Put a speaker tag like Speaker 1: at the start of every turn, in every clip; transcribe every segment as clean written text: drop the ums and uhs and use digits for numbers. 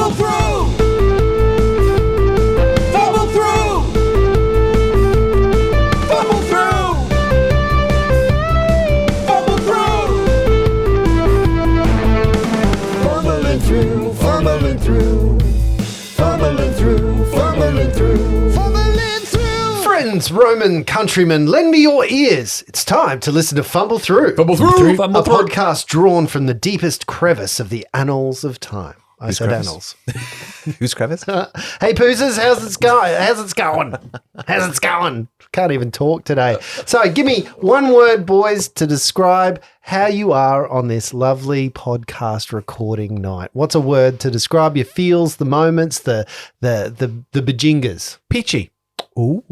Speaker 1: Fumble through! Fumble through! Fumble through! Fumble through! Fumbling through, fumbling through. Fumbling through, fumbling through. Fumbling through!
Speaker 2: Friends, Roman countrymen, lend me your ears. It's time to listen to Fumble Through.
Speaker 3: Fumble through.
Speaker 2: A podcast drawn from the deepest crevice of the annals of time. I said
Speaker 3: crevice?
Speaker 2: annals.
Speaker 3: Who's crevice?
Speaker 2: Hey, Poozers, how's it going? How's it going? Can't even talk today. So give me one word, boys, to describe how you are on this lovely podcast recording night. What's a word to describe your feels, the moments, the bajingas?
Speaker 3: Peachy.
Speaker 4: Ooh,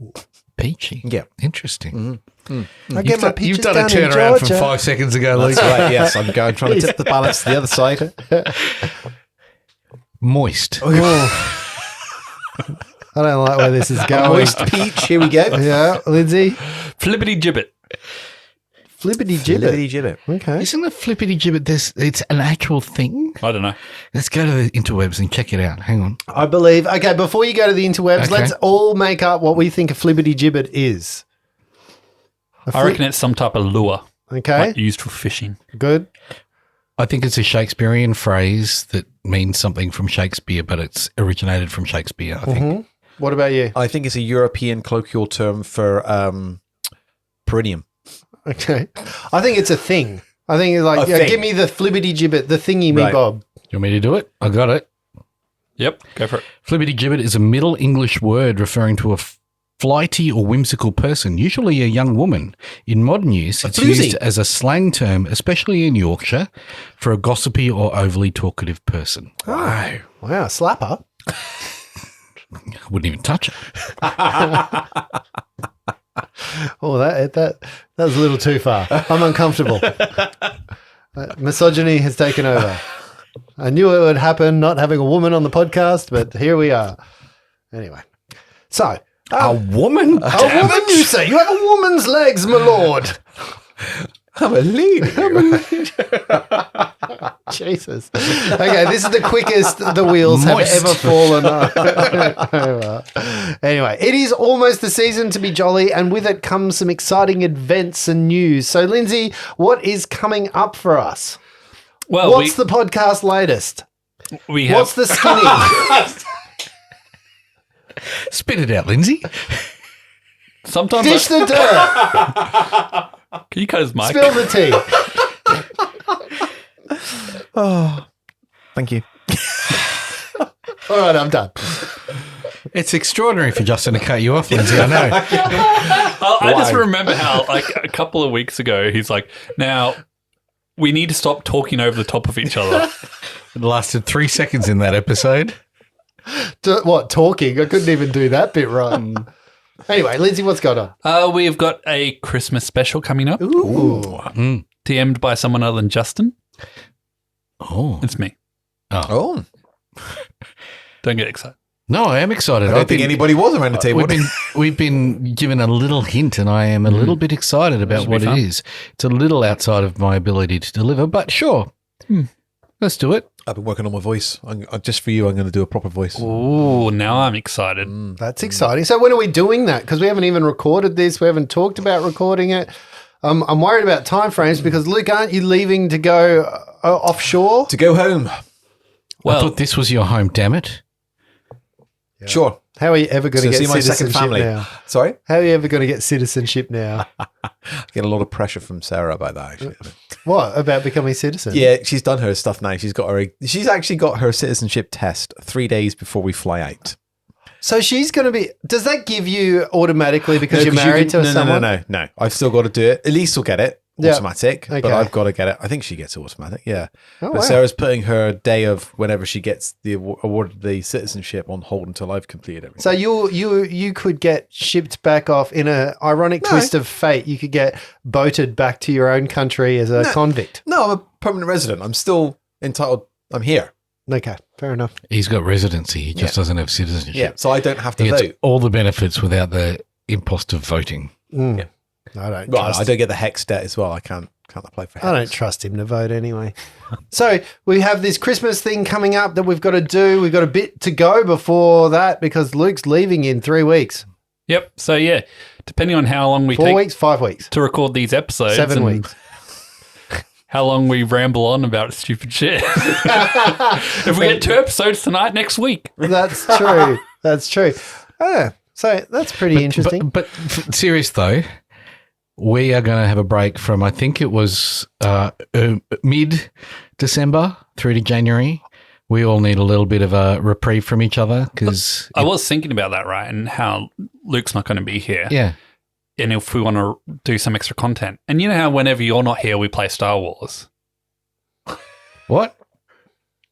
Speaker 4: peachy.
Speaker 3: Yeah.
Speaker 4: Interesting.
Speaker 2: I get my peaches
Speaker 4: You've done
Speaker 2: down
Speaker 4: a
Speaker 2: in
Speaker 4: turnaround from
Speaker 2: Georgia.
Speaker 4: 5 seconds ago, Luke.
Speaker 3: That's right, yes. I'm trying to tip the balance to the other side.
Speaker 4: Moist.
Speaker 2: Oh. I don't like where this is going.
Speaker 3: Moist peach. Here we go.
Speaker 2: Yeah, Lindsay.
Speaker 5: Flippity gibbet.
Speaker 2: Flippity gibbet.
Speaker 3: Gibbet.
Speaker 2: Okay.
Speaker 4: Isn't a flippity gibbet it's an actual thing?
Speaker 5: I don't know.
Speaker 4: Let's go to the interwebs and check it out. Hang on.
Speaker 2: I believe. Okay, before you go to the interwebs,
Speaker 4: Okay.
Speaker 2: let's all make up what we think a flippity gibbet is.
Speaker 5: I reckon it's some type of lure
Speaker 2: Okay,
Speaker 5: like used for fishing.
Speaker 2: good.
Speaker 4: I think it's a Shakespearean phrase that means something from Shakespeare, but it's originated from Shakespeare, I think.
Speaker 2: What about you?
Speaker 3: I think it's a European colloquial term for perineum.
Speaker 2: Okay. I think it's a thing. I think it's like,
Speaker 3: A
Speaker 2: yeah,
Speaker 3: thing.
Speaker 2: give me the flippity gibbet, the thingy me
Speaker 3: Right.
Speaker 2: bob.
Speaker 4: You want me to do it? I got it.
Speaker 5: Yep, go for it.
Speaker 4: Flippity gibbet is a Middle English word referring to a flighty or whimsical person, usually a young woman. In modern use, it's
Speaker 3: floozy.
Speaker 4: used as a slang term, especially in Yorkshire, for a gossipy or overly talkative person.
Speaker 3: Wow.
Speaker 2: Wow, slapper.
Speaker 4: I wouldn't even touch it.
Speaker 2: Oh, that was a little too far. I'm uncomfortable. Misogyny has taken over. I knew it would happen not having a woman on the podcast, but here we are. Anyway. So,
Speaker 4: A woman?
Speaker 2: a woman, you say? You have a woman's legs, my lord.
Speaker 3: I'm a lady.
Speaker 2: Jesus. Okay, this is the quickest the wheels
Speaker 4: Moist.
Speaker 2: have ever fallen over. Anyway, it is almost the season to be jolly, and with it comes some exciting events and news. So, Lindsay, what is coming up for us?
Speaker 5: Well,
Speaker 2: What's the podcast latest?
Speaker 5: we have
Speaker 2: What's the skinny?
Speaker 4: Spit it out, Lindsay.
Speaker 5: sometimes.
Speaker 2: Dish the dirt.
Speaker 5: Can you cut his mic?
Speaker 2: Spill the tea.
Speaker 3: Thank you.
Speaker 2: All right, I'm done.
Speaker 4: It's extraordinary for Justin to cut you off, Lindsay. I know.
Speaker 5: I just remember how, like, a couple of weeks ago, he's like, now, we need to stop talking over the top of each other.
Speaker 4: It lasted 3 seconds in that episode.
Speaker 2: What, talking? I couldn't even do that bit right. Anyway, Lindsay, what's going on?
Speaker 5: We've got a Christmas special coming up.
Speaker 2: Ooh.
Speaker 5: DM'd by someone other than Justin.
Speaker 4: Oh.
Speaker 5: It's me.
Speaker 3: Oh.
Speaker 5: Don't get excited.
Speaker 4: No, I am excited.
Speaker 3: I don't think anybody was around the table.
Speaker 4: We've been given a little hint, and I am a little bit excited about
Speaker 5: Should be
Speaker 4: what it
Speaker 5: fun.
Speaker 4: is. It's a little outside of my ability to deliver, but sure. Let's do it.
Speaker 3: I've been working on my voice. Just for you, I'm going to do a proper voice.
Speaker 5: Ooh, now I'm excited.
Speaker 2: That's exciting. So when are we doing that? Because we haven't even recorded this. We haven't talked about recording it. I'm worried about timeframes because, Luke, aren't you leaving to go offshore?
Speaker 3: To go home.
Speaker 4: I
Speaker 5: Well,
Speaker 4: thought this was your home, damn it.
Speaker 3: Sure.
Speaker 2: How are you ever going to
Speaker 3: So
Speaker 2: get
Speaker 3: see my second
Speaker 2: citizenship
Speaker 3: family.
Speaker 2: now?
Speaker 3: Sorry?
Speaker 2: How are you ever going to get citizenship now?
Speaker 3: I get a lot of pressure from Sarah about that, actually.
Speaker 2: What, about becoming a citizen?
Speaker 3: Yeah, she's done her stuff now. She's actually got her citizenship test 3 days before we fly out.
Speaker 2: So she's going to be... Does that give you automatically because
Speaker 3: No,
Speaker 2: you're
Speaker 3: 'cause you
Speaker 2: married
Speaker 3: can-
Speaker 2: to someone?
Speaker 3: No. I've still got to do it. Elise will get it.
Speaker 2: Yeah.
Speaker 3: Automatic,
Speaker 2: Okay.
Speaker 3: but I've got to get it. I think she gets automatic, yeah.
Speaker 2: Oh,
Speaker 3: But
Speaker 2: wow.
Speaker 3: Sarah's putting her day of whenever she gets the awarded the citizenship on hold until I've completed everything.
Speaker 2: So you could get shipped back off in a ironic twist of fate. You could get boated back to your own country as a convict.
Speaker 3: No, I'm a permanent resident. I'm still entitled. I'm here.
Speaker 2: Okay, fair enough.
Speaker 4: He's got residency. He just doesn't have citizenship.
Speaker 3: Yeah, so I don't have to
Speaker 4: He gets
Speaker 3: vote.
Speaker 4: all the benefits without the impost of voting.
Speaker 2: I don't
Speaker 3: Well,
Speaker 2: trust.
Speaker 3: I don't get the hex debt as well. I can't Can't apply for
Speaker 2: I don't
Speaker 3: heads.
Speaker 2: trust him to vote anyway. So we have this Christmas thing coming up that we've got to do. We've got a bit to go before that because Luke's leaving in 3 weeks.
Speaker 5: Yep. So yeah, depending on how long we
Speaker 2: 4
Speaker 5: take
Speaker 2: weeks, 5 weeks,
Speaker 5: to record these episodes,
Speaker 2: 7
Speaker 5: and
Speaker 2: weeks.
Speaker 5: how long we ramble on about stupid shit. If we get 2 episodes tonight, next week.
Speaker 2: That's true. That's true. So that's pretty interesting.
Speaker 4: But serious though, we are going to have a break from, I think it was mid-December through to January. We all need a little bit of a reprieve from each other because...
Speaker 5: I was thinking about that, right? And how Luke's not going to be here.
Speaker 4: Yeah.
Speaker 5: And if we want to do some extra content. And you know how whenever you're not here, we play Star Wars?
Speaker 4: What?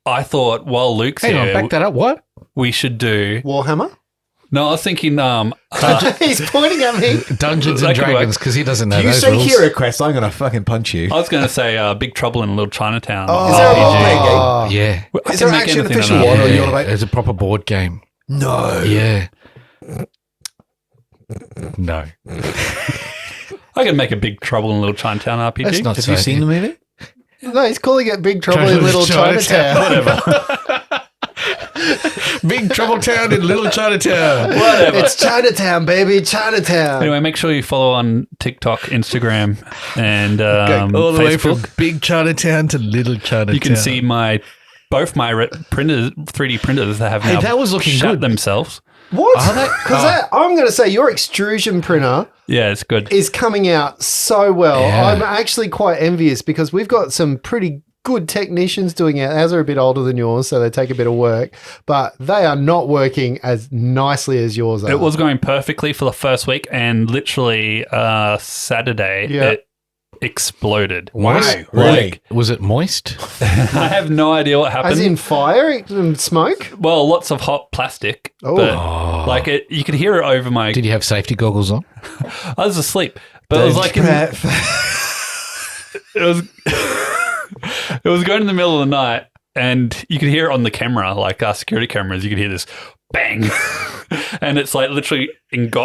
Speaker 5: I thought while Luke's
Speaker 4: Hang on,
Speaker 5: here,
Speaker 4: back that up. What?
Speaker 5: we should do...
Speaker 2: Warhammer?
Speaker 5: No, I was thinking...
Speaker 2: He's pointing at me.
Speaker 4: Dungeons
Speaker 5: That
Speaker 4: and
Speaker 5: could
Speaker 4: Dragons because he doesn't know
Speaker 3: If you
Speaker 4: those
Speaker 3: say
Speaker 4: rules.
Speaker 3: hero quest, I'm going to fucking punch you.
Speaker 5: I was going to say Big Trouble in Little Chinatown.
Speaker 3: Is there a
Speaker 5: RPG.
Speaker 3: role-playing game?
Speaker 2: Oh,
Speaker 4: Yeah.
Speaker 5: I
Speaker 3: Is
Speaker 5: can
Speaker 3: there
Speaker 5: make
Speaker 3: actually an
Speaker 5: anything
Speaker 3: official
Speaker 5: an
Speaker 3: one? Or
Speaker 5: RPG.
Speaker 3: you're like,
Speaker 4: It's a proper board game.
Speaker 3: no.
Speaker 4: Yeah. No.
Speaker 5: I can make a Big Trouble in Little Chinatown RPG.
Speaker 4: That's not
Speaker 3: Have
Speaker 4: so
Speaker 3: you seen the movie?
Speaker 2: No, he's calling it Big Trouble in Little Chinatown.
Speaker 4: Big Trouble Town in Little Chinatown.
Speaker 5: Whatever.
Speaker 2: It's Chinatown, baby. Chinatown.
Speaker 5: Anyway, make sure you follow on TikTok, Instagram, and
Speaker 4: All the way from
Speaker 5: Facebook.
Speaker 4: Big Chinatown to Little Chinatown.
Speaker 5: You can see both my printers, 3D printers that have
Speaker 4: Hey,
Speaker 5: now
Speaker 4: that was looking
Speaker 5: shut
Speaker 4: good.
Speaker 5: themselves.
Speaker 2: What?
Speaker 4: Are they?
Speaker 2: Because I'm going to say your extrusion printer
Speaker 5: Yeah, it's good.
Speaker 2: is coming out so well.
Speaker 4: Yeah.
Speaker 2: I'm actually quite envious because we've got some pretty good technicians doing it. Ours are a bit older than yours, so they take a bit of work, but they are not working as nicely as yours are.
Speaker 5: It was going perfectly for the first week, and literally Saturday
Speaker 2: Yeah.
Speaker 5: it exploded.
Speaker 4: Moist?
Speaker 3: Wow, really?
Speaker 4: Was it moist?
Speaker 5: I have no idea what happened.
Speaker 2: As in fire and smoke?
Speaker 5: Well, lots of hot plastic,
Speaker 2: Oh.
Speaker 5: but like you could hear it over my.
Speaker 4: Did you have safety goggles on?
Speaker 5: I was asleep, but it was like it was. It was going in the middle of the night, and you could hear it on the camera, like our security cameras. You could hear this bang, and it's like literally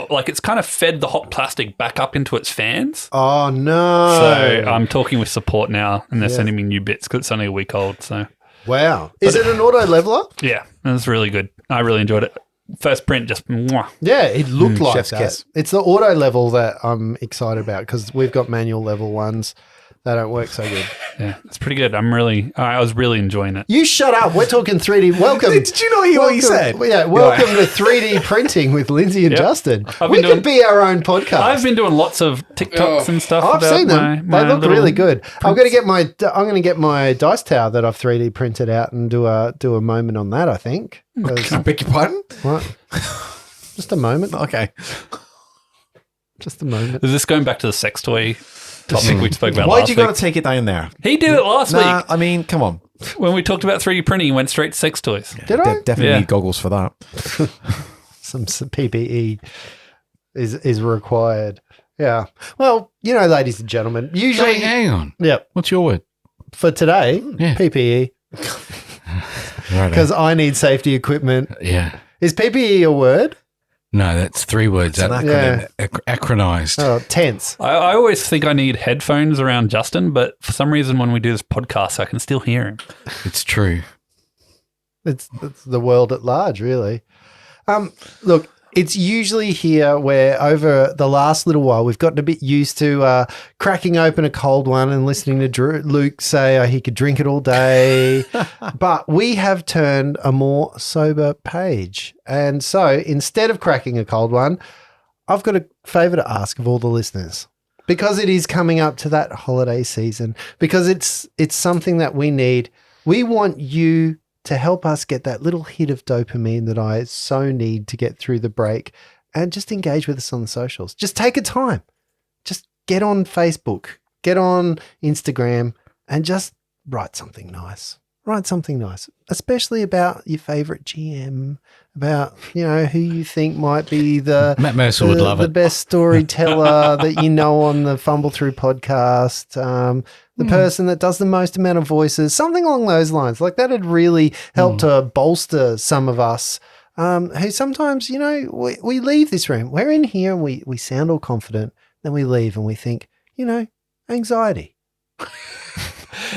Speaker 5: like it's kind of fed the hot plastic back up into its fans.
Speaker 2: Oh, no.
Speaker 5: So I'm talking with support now, and they're
Speaker 2: Yeah.
Speaker 5: sending me new bits because it's only a week old. So
Speaker 2: Wow. Is it an auto leveler?
Speaker 5: yeah, it was really good. I really enjoyed it. First print, just mwah.
Speaker 2: Yeah, it looked like
Speaker 3: chef's
Speaker 2: that.
Speaker 3: kiss.
Speaker 2: It's the auto level that I'm excited about because we've got manual level ones. They don't work so good.
Speaker 5: Yeah, it's pretty good. I was really enjoying it.
Speaker 2: You shut up. We're talking 3D. Welcome.
Speaker 3: Did you not hear what he said?
Speaker 2: Yeah, welcome to 3D printing with Lindsay and
Speaker 5: Yep.
Speaker 2: Justin.
Speaker 5: I've
Speaker 2: We
Speaker 5: been
Speaker 2: could
Speaker 5: doing-
Speaker 2: be our own podcast.
Speaker 5: I've been doing lots of TikToks and stuff.
Speaker 2: I've
Speaker 5: about
Speaker 2: seen them.
Speaker 5: my
Speaker 2: They look
Speaker 5: little
Speaker 2: really good. I'm going
Speaker 5: prints.
Speaker 2: to get my dice tower that I've 3D printed out and do a moment on that. I think. 'Cause-
Speaker 3: Can I beg your pardon?
Speaker 2: what? Just a moment.
Speaker 3: Okay.
Speaker 2: Just a moment.
Speaker 5: Is this going back to the sex toy topic we spoke about
Speaker 3: Why'd
Speaker 5: last
Speaker 3: you
Speaker 5: week?
Speaker 3: got to take it down there?
Speaker 5: He did it last
Speaker 3: Nah,
Speaker 5: week
Speaker 3: I mean, come on.
Speaker 5: when we talked about 3D printing. He went straight to sex toys.
Speaker 2: Did I?
Speaker 3: Definitely
Speaker 5: Yeah.
Speaker 3: need goggles for that.
Speaker 2: Some PPE is required. Yeah. Well, ladies and gentlemen, usually,
Speaker 4: Hey, hang on.
Speaker 2: yep.
Speaker 4: What's your word?
Speaker 2: For today,
Speaker 4: Yeah.
Speaker 2: PPE,
Speaker 4: Right.
Speaker 2: because I need safety equipment.
Speaker 4: Yeah.
Speaker 2: Is PPE a word?
Speaker 4: No, that's 3 words.
Speaker 3: It's an
Speaker 2: acronym.
Speaker 4: Acronized.
Speaker 2: Oh, tense.
Speaker 5: I always think I need headphones around Justin, but for some reason when we do this podcast, I can still hear him.
Speaker 4: It's true.
Speaker 2: It's the world at large, really. Look, it's usually here where over the last little while we've gotten a bit used to cracking open a cold one and listening to Luke say he could drink it all day. But we have turned a more sober page. And so instead of cracking a cold one, I've got a favour to ask of all the listeners. Because it is coming up to that holiday season, because it's something that we need. We want you to help us get that little hit of dopamine that I so need to get through the break, and just engage with us on the socials. Just take a time. Just get on Facebook, get on Instagram, and just write something nice. Write something nice, especially about your favorite GM, about, who you think might be the
Speaker 4: Matt Mercer would love
Speaker 2: the
Speaker 4: it.
Speaker 2: best storyteller that you know on the Fumble Through podcast, the person that does the most amount of voices, something along those lines. Like that'd really help to bolster some of us who sometimes, we leave this room. We're in here and we sound all confident. Then we leave and we think, anxiety.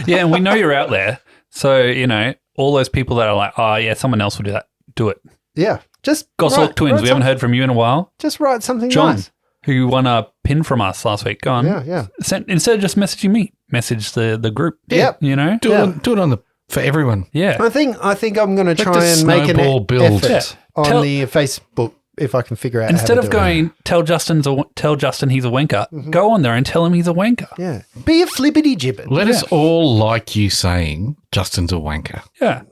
Speaker 5: Yeah, and we know you're out there. So, you know, all those people that are like, oh, yeah, someone else will do that. Do it.
Speaker 2: Yeah. Just
Speaker 5: Gossack Twins, we haven't heard from you in a while.
Speaker 2: Just write something
Speaker 5: John,
Speaker 2: nice.
Speaker 5: who won a pin from us last week, go on.
Speaker 2: Yeah.
Speaker 5: Instead of just messaging me, message the group.
Speaker 2: Yep.
Speaker 5: You know?
Speaker 4: Do it on the for everyone.
Speaker 5: Yeah.
Speaker 2: I think I'm going to try
Speaker 4: the
Speaker 2: and make an
Speaker 4: snowball build.
Speaker 2: effort on
Speaker 5: Tell-
Speaker 2: the Facebook if I can figure out
Speaker 5: Instead
Speaker 2: how to
Speaker 5: of
Speaker 2: do it.
Speaker 5: going, tell Justin he's a wanker, go on there and tell him he's a wanker.
Speaker 2: Yeah. Be a flippity gibbet.
Speaker 4: Let us all like you saying Justin's a wanker.
Speaker 5: Yeah.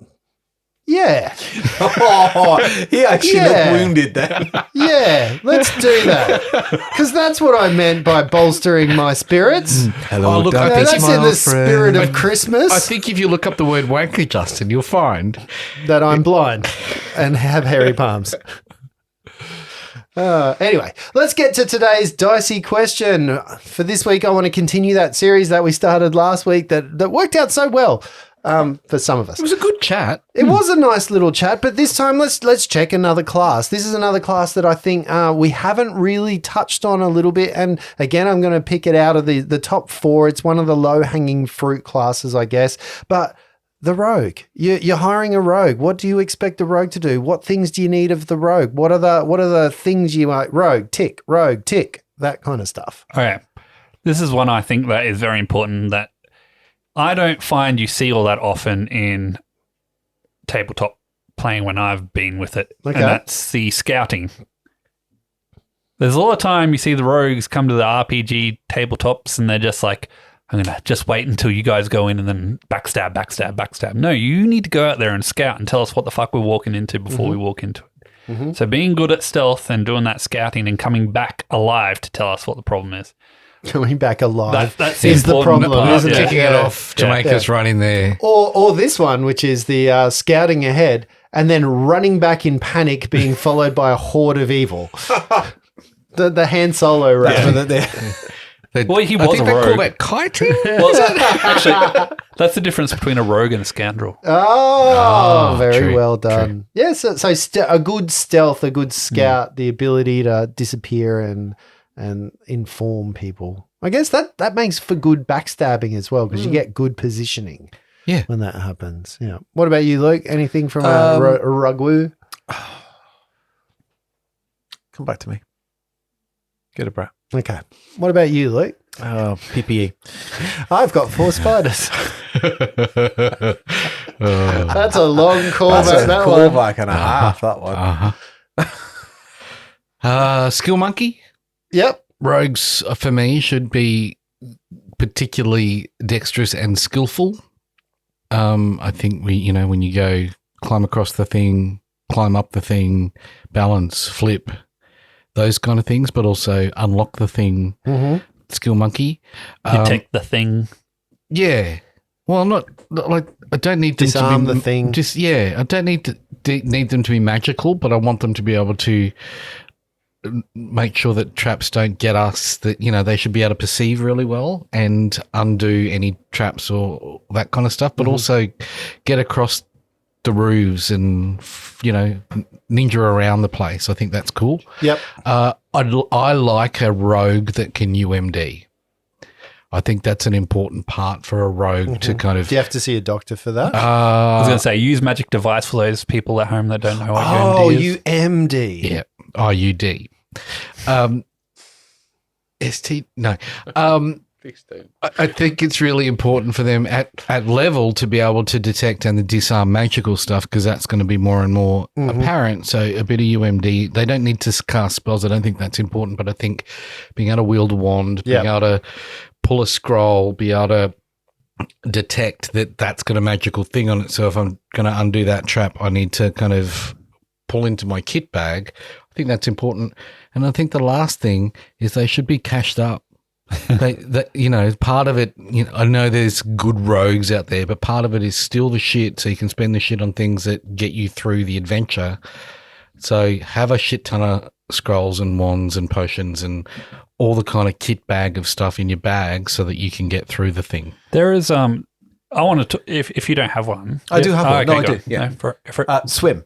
Speaker 2: Yeah.
Speaker 3: Oh, he actually
Speaker 2: Yeah.
Speaker 3: looked wounded then.
Speaker 2: Yeah. Let's do that. Because that's what I meant by bolstering my spirits.
Speaker 3: Hello,
Speaker 4: Oh, look, I
Speaker 2: Now,
Speaker 4: think
Speaker 2: that's in the spirit of Christmas
Speaker 4: I think if you look up the word wanker, Justin, you'll find
Speaker 2: that I'm blind and have hairy palms. Anyway, let's get to today's dicey question. For this week, I want to continue that series that we started last week that worked out so well for some of us.
Speaker 4: it was a good chat.
Speaker 2: It was a nice little chat, but this time let's check another class. This is another class that I think we haven't really touched on a little bit. And again, I'm going to pick it out of the top 4. It's one of the low-hanging fruit classes, I guess. But the rogue. You're hiring a rogue. What do you expect a rogue to do? What things do you need of the rogue? What are the things you like? Rogue, tick, that kind of stuff.
Speaker 5: Okay. This is one I think that is very important that I don't find you see all that often in tabletop playing when I've been with it.
Speaker 2: Okay.
Speaker 5: And that's the scouting. There's a lot of time you see the rogues come to the RPG tabletops and they're just like, I'm going to just wait until you guys go in and then backstab. No, you need to go out there and scout and tell us what the fuck we're walking into before we walk into it. So being good at stealth and doing that scouting and coming back alive to tell us what the problem is.
Speaker 2: Coming back alive
Speaker 5: That's
Speaker 2: is the
Speaker 5: important
Speaker 2: problem,
Speaker 5: part,
Speaker 2: isn't
Speaker 5: yeah.
Speaker 2: it?
Speaker 4: Ticking it off to make us run in there.
Speaker 2: Or this one, which is the scouting ahead and then running back in panic, being followed by a horde of evil. The Han Solo run.
Speaker 5: Well, he
Speaker 4: I
Speaker 5: was
Speaker 4: think
Speaker 5: a
Speaker 4: they call
Speaker 5: rogue.
Speaker 4: that kiting.
Speaker 5: Well, actually, that's the difference between a rogue and a scoundrel.
Speaker 2: Oh, very
Speaker 4: true,
Speaker 2: well done. Yeah, so a good stealth, a good scout, the ability to disappear and inform people. I guess that makes for good backstabbing as well because you get good positioning.
Speaker 4: Yeah.
Speaker 2: when that happens. Yeah. What about you, Luke? Anything from a Rugwoo?
Speaker 3: Come back to me. Get a brat.
Speaker 2: Okay. What about you, Luke?
Speaker 3: PPE.
Speaker 2: I've got 4 spiders.
Speaker 4: Oh.
Speaker 2: That's a long callback.
Speaker 3: That's a
Speaker 2: that one.
Speaker 3: callback and a half, that one.
Speaker 4: Skill monkey.
Speaker 2: Yep.
Speaker 4: Rogues, for me, should be particularly dexterous and skillful. I think when you go climb across the thing, climb up the thing, balance, flip, those kind of things, but also unlock the thing.
Speaker 2: Mm-hmm.
Speaker 4: Skill monkey.
Speaker 5: Detect the thing.
Speaker 4: Yeah. Well, not like I don't need them
Speaker 2: Disarm
Speaker 4: to be
Speaker 2: the thing.
Speaker 4: Just I don't need them to be magical, but I want them to be able to make sure that traps don't get us. That they should be able to perceive really well and undo any traps or that kind of stuff, but also get across the roofs and ninja around the place. I think that's cool.
Speaker 2: Yep.
Speaker 4: I like a rogue that can UMD. I think that's an important part for a rogue to kind of.
Speaker 2: Do you have to see a doctor for that?
Speaker 5: I was going to say, use magic device for those people at home that don't know what
Speaker 2: oh,
Speaker 5: UMD is.
Speaker 2: UMD.
Speaker 4: Yeah, IUD. ST. No. I think it's really important for them at level to be able to detect and disarm magical stuff because that's going to be more and more apparent. So a bit of UMD. They don't need to cast spells. I don't think that's important, but I think being able to wield a wand, being able to pull a scroll, be able to detect that that's got a magical thing on it. So if I'm going to undo that trap, I need to kind of pull into my kit bag. I think that's important. And I think the last thing is they should be cashed up. Part of it, I know there's good rogues out there, but part of it is steal the shit so you can spend the shit on things that get you through the adventure. So have a shit ton of scrolls and wands and potions and all the kind of kit bag of stuff in your bag so that you can get through the thing.
Speaker 5: There is, I wanted to, if you don't have one.
Speaker 3: I do have one. No, I
Speaker 5: go
Speaker 3: do.
Speaker 5: on.
Speaker 3: Yeah.
Speaker 5: No, for it.
Speaker 3: Swim.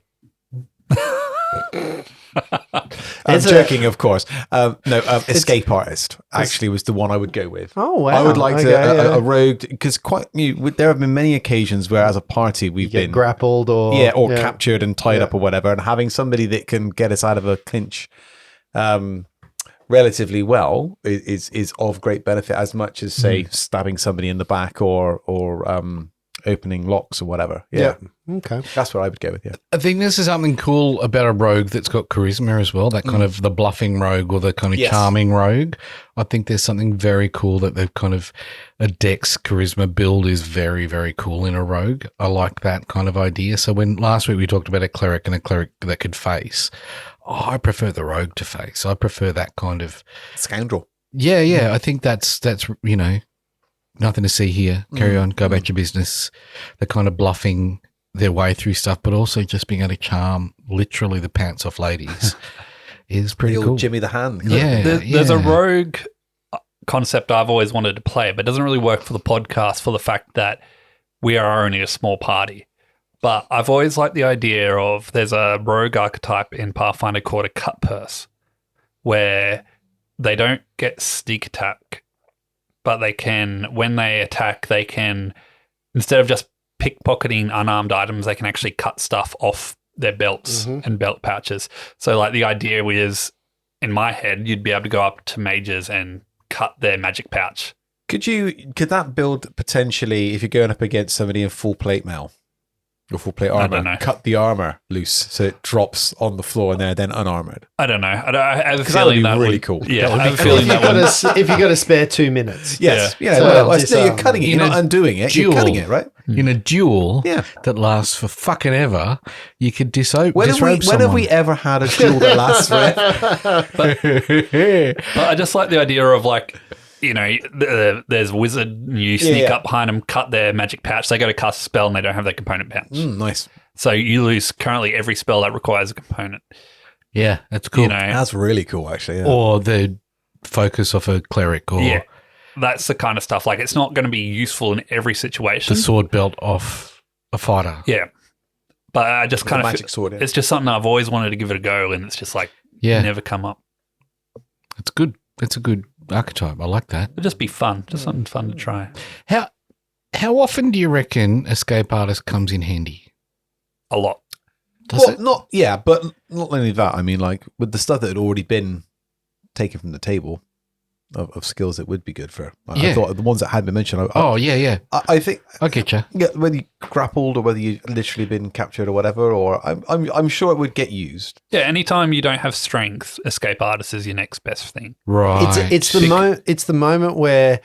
Speaker 3: I'm
Speaker 2: It's
Speaker 3: joking, of course. Escape artist actually was the one I would go with.
Speaker 2: Oh, wow.
Speaker 3: I would like
Speaker 2: Okay,
Speaker 3: a rogue because there have been many occasions where, as a party, we've
Speaker 2: get
Speaker 3: been
Speaker 2: grappled or
Speaker 3: captured and tied up or whatever, and having somebody that can get us out of a clinch relatively well is of great benefit, as much as say stabbing somebody in the back or opening locks or whatever. Yeah.
Speaker 2: Okay.
Speaker 3: That's what I would go with. Yeah.
Speaker 4: I think this is something cool about a rogue that's got charisma as well. That kind of the bluffing rogue or the kind of charming rogue. I think there's something very cool that they've kind of a dex charisma build is very, very cool in a rogue. I like that kind of idea. So when last week we talked about a cleric and a cleric that could face, I prefer the rogue to face. I prefer that kind of
Speaker 3: Scoundrel.
Speaker 4: Yeah. I think that's nothing to see here. Carry on, go about your business. The kind of bluffing their way through stuff, but also just being able to charm literally the pants off ladies is pretty
Speaker 3: The old
Speaker 4: cool.
Speaker 3: Jimmy the Hand.
Speaker 4: Yeah,
Speaker 5: There's a rogue concept I've always wanted to play, but it doesn't really work for the podcast for the fact that we are only a small party. But I've always liked the idea of there's a rogue archetype in Pathfinder called a cut purse, where they don't get sneak attack, but they can, when they attack, they can, instead of just pickpocketing unarmed items, they can actually cut stuff off their belts and belt pouches. So like the idea is, in my head, you'd be able to go up to mages and cut their magic pouch.
Speaker 3: Could that build potentially, if you're going up against somebody in full plate mail or full plate armor,
Speaker 5: don't know.
Speaker 3: cut the armor loose so it drops on the floor and they're then unarmored?
Speaker 5: I don't know. I have a
Speaker 3: Because that would
Speaker 5: feeling
Speaker 3: be
Speaker 5: that
Speaker 3: really
Speaker 5: would,
Speaker 3: cool.
Speaker 5: Yeah,
Speaker 3: That would
Speaker 5: I have a
Speaker 3: be
Speaker 5: feeling
Speaker 3: cool.
Speaker 5: that would.
Speaker 2: If you got to spare 2 minutes.
Speaker 3: Yes.
Speaker 5: Yeah.
Speaker 3: Yeah.
Speaker 2: So
Speaker 3: Well, you're
Speaker 2: disarm.
Speaker 3: cutting it. You're not undoing it. You're cutting it, right?
Speaker 4: In a duel
Speaker 3: Yeah.
Speaker 4: that lasts for fucking ever, you could disrobe
Speaker 3: When have
Speaker 4: someone.
Speaker 3: we ever had a duel that lasts forever?
Speaker 5: But I just like the idea of like, there's a wizard, and you sneak
Speaker 3: Yeah.
Speaker 5: up behind them, cut their magic pouch. They go to cast a spell and they don't have their component pouch.
Speaker 3: Nice.
Speaker 5: So you lose currently every spell that requires a component.
Speaker 4: Yeah, that's cool.
Speaker 3: That's really cool, actually. Yeah.
Speaker 4: Or the focus of a cleric or
Speaker 5: Yeah. That's the kind of stuff. Like, it's not going to be useful in every situation.
Speaker 4: the sword belt of a fighter.
Speaker 5: Yeah. But I just
Speaker 3: With
Speaker 5: kind
Speaker 3: a
Speaker 5: of
Speaker 3: magic sword, yeah.
Speaker 5: it's just something I've always wanted to give it a go, and it's just like
Speaker 4: Yeah.
Speaker 5: never come up.
Speaker 4: It's good. It's a good archetype. I like that.
Speaker 5: It'd just be fun. Just something fun to try.
Speaker 4: How often do you reckon escape artist comes in handy?
Speaker 5: A lot.
Speaker 4: Does it?
Speaker 3: But not only that. I mean, like with the stuff that had already been taken from the table of skills, it would be good for. I thought the ones that had been mentioned.
Speaker 4: Yeah.
Speaker 3: I think
Speaker 4: I get you.
Speaker 3: yeah, whether you grappled or whether you literally been captured or whatever, or I'm sure it would get used.
Speaker 5: Yeah, anytime you don't have strength, escape artist is your next best thing.
Speaker 4: Right.
Speaker 2: It's the moment where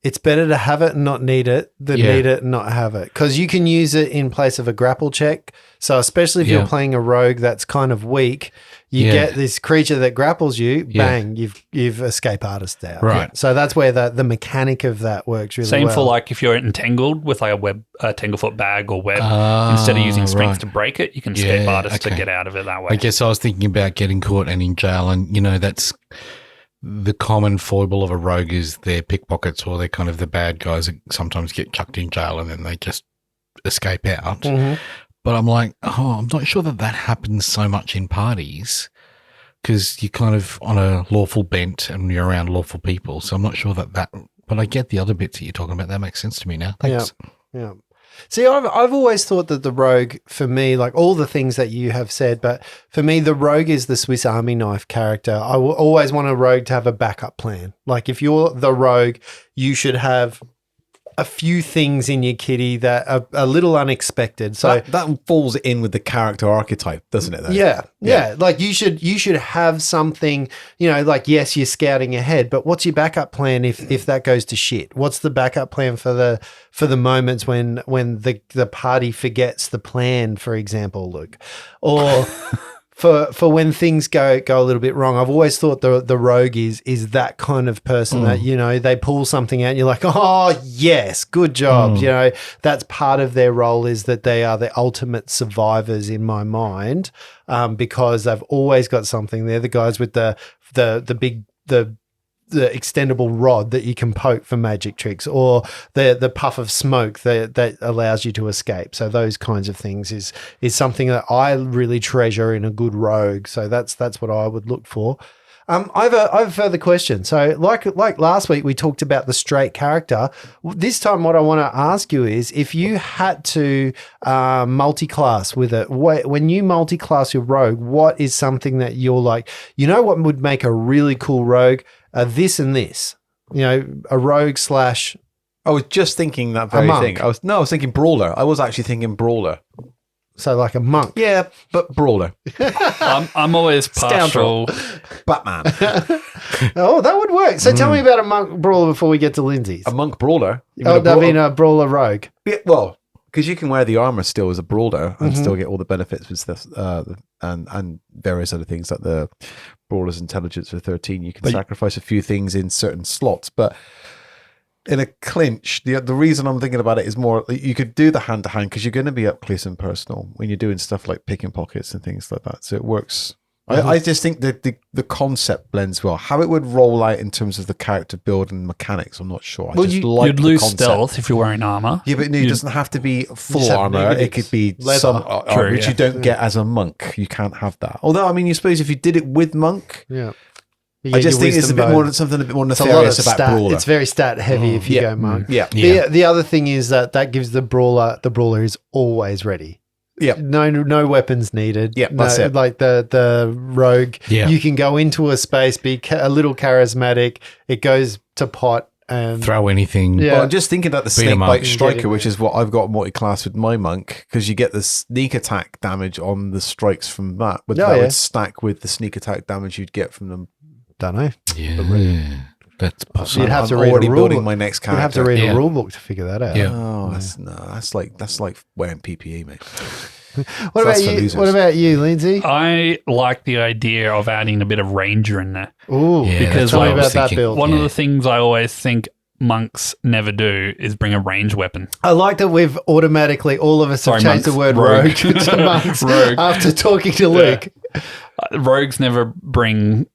Speaker 2: it's better to have it and not need it than need it and not have it, because you can use it in place of a grapple check. So especially if you're playing a rogue that's kind of weak, you get this creature that grapples you, bang, you've escape artist out.
Speaker 4: Right.
Speaker 2: So that's where the mechanic of that works really
Speaker 5: Same
Speaker 2: well.
Speaker 5: for like if you're entangled with like a tanglefoot bag or web, instead of using strength
Speaker 4: right.
Speaker 5: to break it, you can escape
Speaker 4: Yeah,
Speaker 5: artist to
Speaker 4: okay.
Speaker 5: get out of it that way.
Speaker 4: I guess I was thinking about getting caught and in jail, and that's the common foible of a rogue is their pickpockets, or they're kind of the bad guys that sometimes get chucked in jail and then they just escape out.
Speaker 2: Mhm.
Speaker 4: But I'm like, I'm not sure that happens so much in parties, because you're kind of on a lawful bent and you're around lawful people. So I'm not sure that, but I get the other bits that you're talking about. That makes sense to me now. Thanks.
Speaker 2: Yeah. See, I've always thought that the rogue, for me, like all the things that you have said, but for me, the rogue is the Swiss Army knife character. I will always want a rogue to have a backup plan. Like if you're the rogue, you should have a few things in your kitty that are a little unexpected. So
Speaker 3: that falls in with the character archetype, doesn't it? Though?
Speaker 2: Yeah. Like you should have something, like, yes, you're scouting ahead, but what's your backup plan if that goes to shit? What's the backup plan for the moments when the party forgets the plan, for example, Luke? Or for when things go a little bit wrong. I've always thought the rogue is that kind of person that, they pull something out and you're like, oh yes, good job. That's part of their role, is that they are the ultimate survivors in my mind, because they've always got something. They're the guys with the big the extendable rod that you can poke for magic tricks, or the puff of smoke that allows you to escape. So those kinds of things is something that I really treasure in a good rogue. So that's what I would look for. I have a further question. So like last week, we talked about the straight character. This time, what I want to ask you is, if you had to multi-class with it, when you multi-class your rogue, what is something that you're like, what would make a really cool rogue? This and this, a rogue /
Speaker 3: I was just thinking that very
Speaker 2: monk.
Speaker 3: thing. I was thinking brawler. I was actually thinking brawler.
Speaker 2: So like a monk.
Speaker 3: Yeah, but brawler.
Speaker 5: I'm always partial.
Speaker 3: Batman.
Speaker 2: Oh, that would work. So tell me about a monk brawler before we get to Lindsay's.
Speaker 3: A monk brawler.
Speaker 2: A brawler rogue.
Speaker 3: Yeah, well, because you can wear the armor still as a brawler and still get all the benefits with stuff, and various other things like the brawler's intelligence for 13. You can sacrifice a few things in certain slots, but in a clinch, the reason I'm thinking about it is more you could do the hand to hand because you're going to be up close and personal when you're doing stuff like picking pockets and things like that. So it works. I just think that the concept blends well. How it would roll out in terms of the character build and mechanics, I'm not sure.
Speaker 5: You'd lose stealth if you're wearing armor.
Speaker 3: Yeah, but it doesn't have to be full
Speaker 2: have
Speaker 3: armor.
Speaker 2: negatives.
Speaker 3: It could be
Speaker 2: Leather.
Speaker 3: some armor, which you don't get as a monk. You can't have that. Although, I mean, you suppose if you did it with monk,
Speaker 2: Yeah.
Speaker 3: I just think it's something a bit more nefarious about brawler.
Speaker 2: It's very stat heavy if you go monk.
Speaker 3: Yeah.
Speaker 2: The other thing is that gives the brawler is always ready.
Speaker 3: Yeah.
Speaker 2: No weapons needed.
Speaker 3: Yeah, that's it.
Speaker 2: Like the rogue,
Speaker 4: Yeah.
Speaker 2: you can go into a space, be a little charismatic. It goes to pot and
Speaker 4: Throw anything.
Speaker 2: Yeah.
Speaker 3: Well, I'm just thinking about the
Speaker 4: Beat 'em up.
Speaker 3: snake bite striker, which is what I've got multi-class with my monk, because you get the sneak attack damage on the strikes from that. But that would stack with the sneak attack damage you'd get from them.
Speaker 2: don't know.
Speaker 4: Yeah. That's possible.
Speaker 2: You'd have to
Speaker 3: I'm
Speaker 2: read
Speaker 3: already
Speaker 2: a rule
Speaker 3: building
Speaker 2: book.
Speaker 3: my next
Speaker 2: You'd
Speaker 3: character.
Speaker 2: have to read
Speaker 4: Yeah.
Speaker 2: a rule book to figure that out.
Speaker 4: Yeah.
Speaker 3: Oh, that's like wearing PPE, mate.
Speaker 2: What
Speaker 3: That's
Speaker 2: about
Speaker 3: for
Speaker 2: you?
Speaker 3: losers.
Speaker 2: What about you, Lindsay?
Speaker 5: I like the idea of adding a bit of ranger in there.
Speaker 2: Ooh,
Speaker 4: Yeah,
Speaker 5: Because
Speaker 2: tell me
Speaker 5: I was
Speaker 2: about that
Speaker 4: thinking-
Speaker 2: build.
Speaker 5: One of the things I always think monks never do is bring a ranged weapon.
Speaker 2: I like that we've automatically, all of us have
Speaker 5: Sorry,
Speaker 2: changed the
Speaker 5: monks.
Speaker 2: word rogue,
Speaker 5: Rogue.
Speaker 2: to monks
Speaker 5: Rogue.
Speaker 2: after talking to Luke.
Speaker 5: Rogues never bring,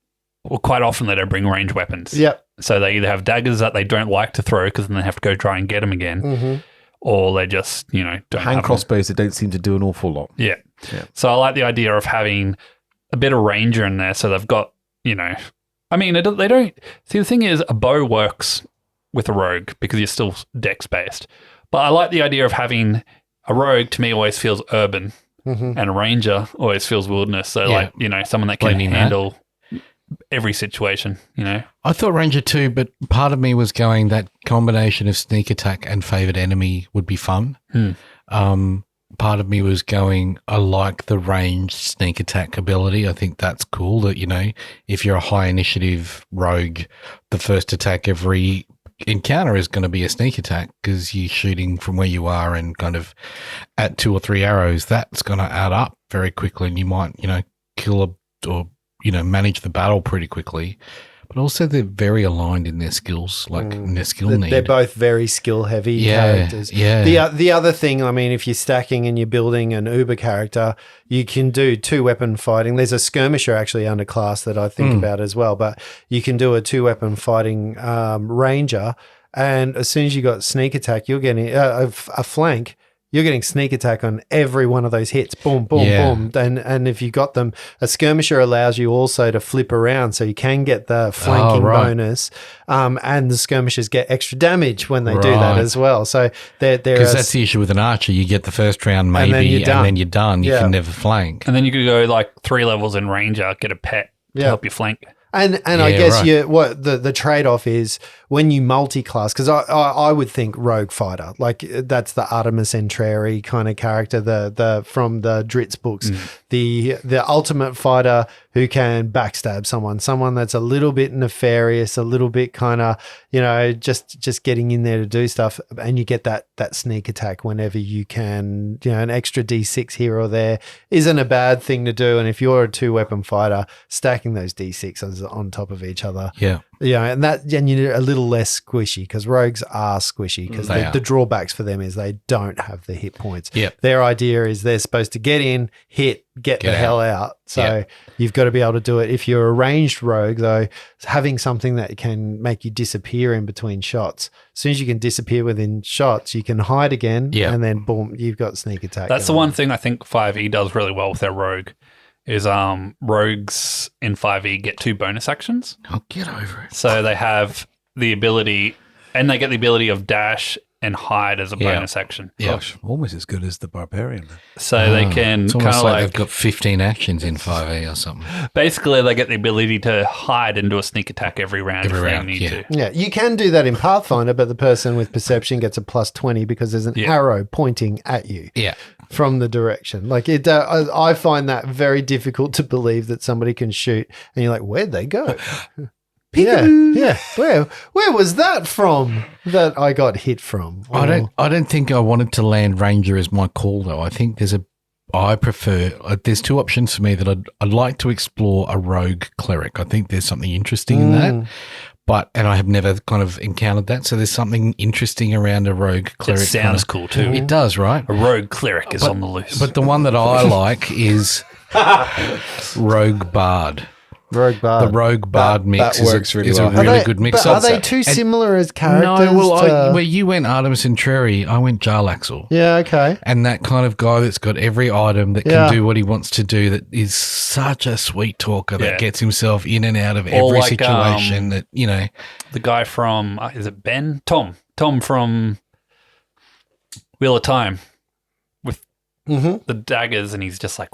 Speaker 5: well, quite often they don't bring ranged weapons.
Speaker 2: Yep.
Speaker 5: So they either have daggers that they don't like to throw because then they have to go try and get them again,
Speaker 2: Mm-hmm.
Speaker 5: or they just, don't
Speaker 3: Hand
Speaker 5: have them.
Speaker 3: crossbows that don't seem to do an awful lot.
Speaker 5: Yeah.
Speaker 3: Yeah.
Speaker 5: So I like the idea of having a bit of ranger in there. So they've got, I mean, they don't. See, the thing is, a bow works with a rogue because you're still dex based. But I like the idea of having a rogue. To me, always feels urban,
Speaker 2: Mm-hmm.
Speaker 5: and a ranger always feels wilderness. So,
Speaker 4: Yeah.
Speaker 5: someone that can
Speaker 4: Blending that.
Speaker 5: handle every situation.
Speaker 4: I thought Ranger too, but part of me was going that combination of sneak attack and favored enemy would be fun. Part of me was going, I like the ranged sneak attack ability. I think that's cool that, if you're a high initiative rogue, the first attack every encounter is going to be a sneak attack because you're shooting from where you are and kind of at 2 or 3 arrows. That's going to add up very quickly and you might, kill or manage the battle pretty quickly. But also they're very aligned in their skills, in their skill need.
Speaker 2: They're both very skill heavy characters.
Speaker 4: Yeah.
Speaker 2: The other thing, I mean, if you're stacking and you're building an Uber character, you can do 2-weapon fighting. There's a skirmisher actually under class that I think about as well, but you can do a 2-weapon fighting ranger. And as soon as you got sneak attack, you're getting a flank. You're getting sneak attack on every one of those hits. Boom, boom, boom. And if you got them, a skirmisher allows you also to flip around so you can get the flanking bonus. And the skirmishers get extra damage when they do that as well. So
Speaker 4: because that's the issue with an archer. You get the first round maybe, and then you're done. You can never flank.
Speaker 5: And then you could go like 3 levels in ranger, get a pet to help you flank.
Speaker 2: And I guess what the trade off is when you multi-class, because I would think rogue fighter, like that's the Artemis Entreri kind of character, the from the Dritz books, the ultimate fighter who can backstab someone that's a little bit nefarious, a little bit kind of just getting in there to do stuff, and you get that sneak attack whenever you can. An extra D6 here or there isn't a bad thing to do, and if you're a 2-weapon fighter, stacking those D6s on top of each other Yeah, and you're a little less squishy because rogues are squishy because
Speaker 4: They are.
Speaker 2: the drawbacks for them is they don't have the hit points.
Speaker 4: Yep.
Speaker 2: Their idea is they're supposed to get in, hit, get the
Speaker 4: out.
Speaker 2: hell out. So
Speaker 4: Yep.
Speaker 2: you've got to be able to do it. If you're a ranged rogue, though, having something that can make you disappear in between shots. As soon as you can disappear within shots, you can hide again,
Speaker 4: Yep.
Speaker 2: and then boom, you've got sneak attack.
Speaker 5: That's the
Speaker 2: going.
Speaker 5: one thing I think 5e does really well with their rogue is rogues in 5e get 2 bonus actions.
Speaker 4: Oh, get over it.
Speaker 5: So they have the ability, and they get the ability of dash and hide as a
Speaker 4: Yeah.
Speaker 5: bonus action.
Speaker 4: Yeah.
Speaker 3: Gosh, almost as good as the barbarian.
Speaker 5: So they can
Speaker 4: It's
Speaker 5: kind
Speaker 4: almost
Speaker 5: of
Speaker 4: like
Speaker 5: like,
Speaker 4: they've got 15 actions in 5e or something.
Speaker 5: basically they get the ability to hide and do a sneak attack every round
Speaker 4: Every
Speaker 5: if
Speaker 4: round,
Speaker 5: they need
Speaker 4: yeah.
Speaker 5: to.
Speaker 2: Yeah, you can do that in Pathfinder, but the person with perception gets a plus 20 because there's an
Speaker 5: Yeah.
Speaker 2: arrow pointing at you
Speaker 4: Yeah.
Speaker 2: from the direction. Like it, I find that very difficult to believe that somebody can shoot, and you're like, where'd they go? Yeah. Where was that from? That I got hit from?
Speaker 4: I don't think I wanted to land Ranger as my call though. I think I prefer, there's 2 options for me that I'd like to explore a rogue cleric. I think there's something interesting in that. And I have never kind of encountered that. So there's something interesting around a rogue
Speaker 5: It
Speaker 4: cleric.
Speaker 5: sounds cool too.
Speaker 4: It does, right?
Speaker 5: A rogue cleric is on the loose.
Speaker 4: But the one that I like is Rogue Bard.
Speaker 2: Rogue Bard.
Speaker 4: The Rogue Bard mix
Speaker 3: that works really
Speaker 4: is
Speaker 3: well.
Speaker 4: a really
Speaker 2: Are they-
Speaker 4: good mix.
Speaker 2: but are they too similar as characters?
Speaker 4: No, well,
Speaker 2: to-
Speaker 4: where you went Artemis and Treri, I went Jarlaxle.
Speaker 2: yeah, okay.
Speaker 4: And that kind of guy that's got every item that
Speaker 2: Yeah.
Speaker 4: can do what he wants to do, that is such a sweet talker
Speaker 5: Yeah.
Speaker 4: that gets himself in and out of
Speaker 5: Or
Speaker 4: every
Speaker 5: like,
Speaker 4: situation that, you know.
Speaker 5: the guy from, is it Ben? Tom from Wheel of Time with the daggers, and he's just like,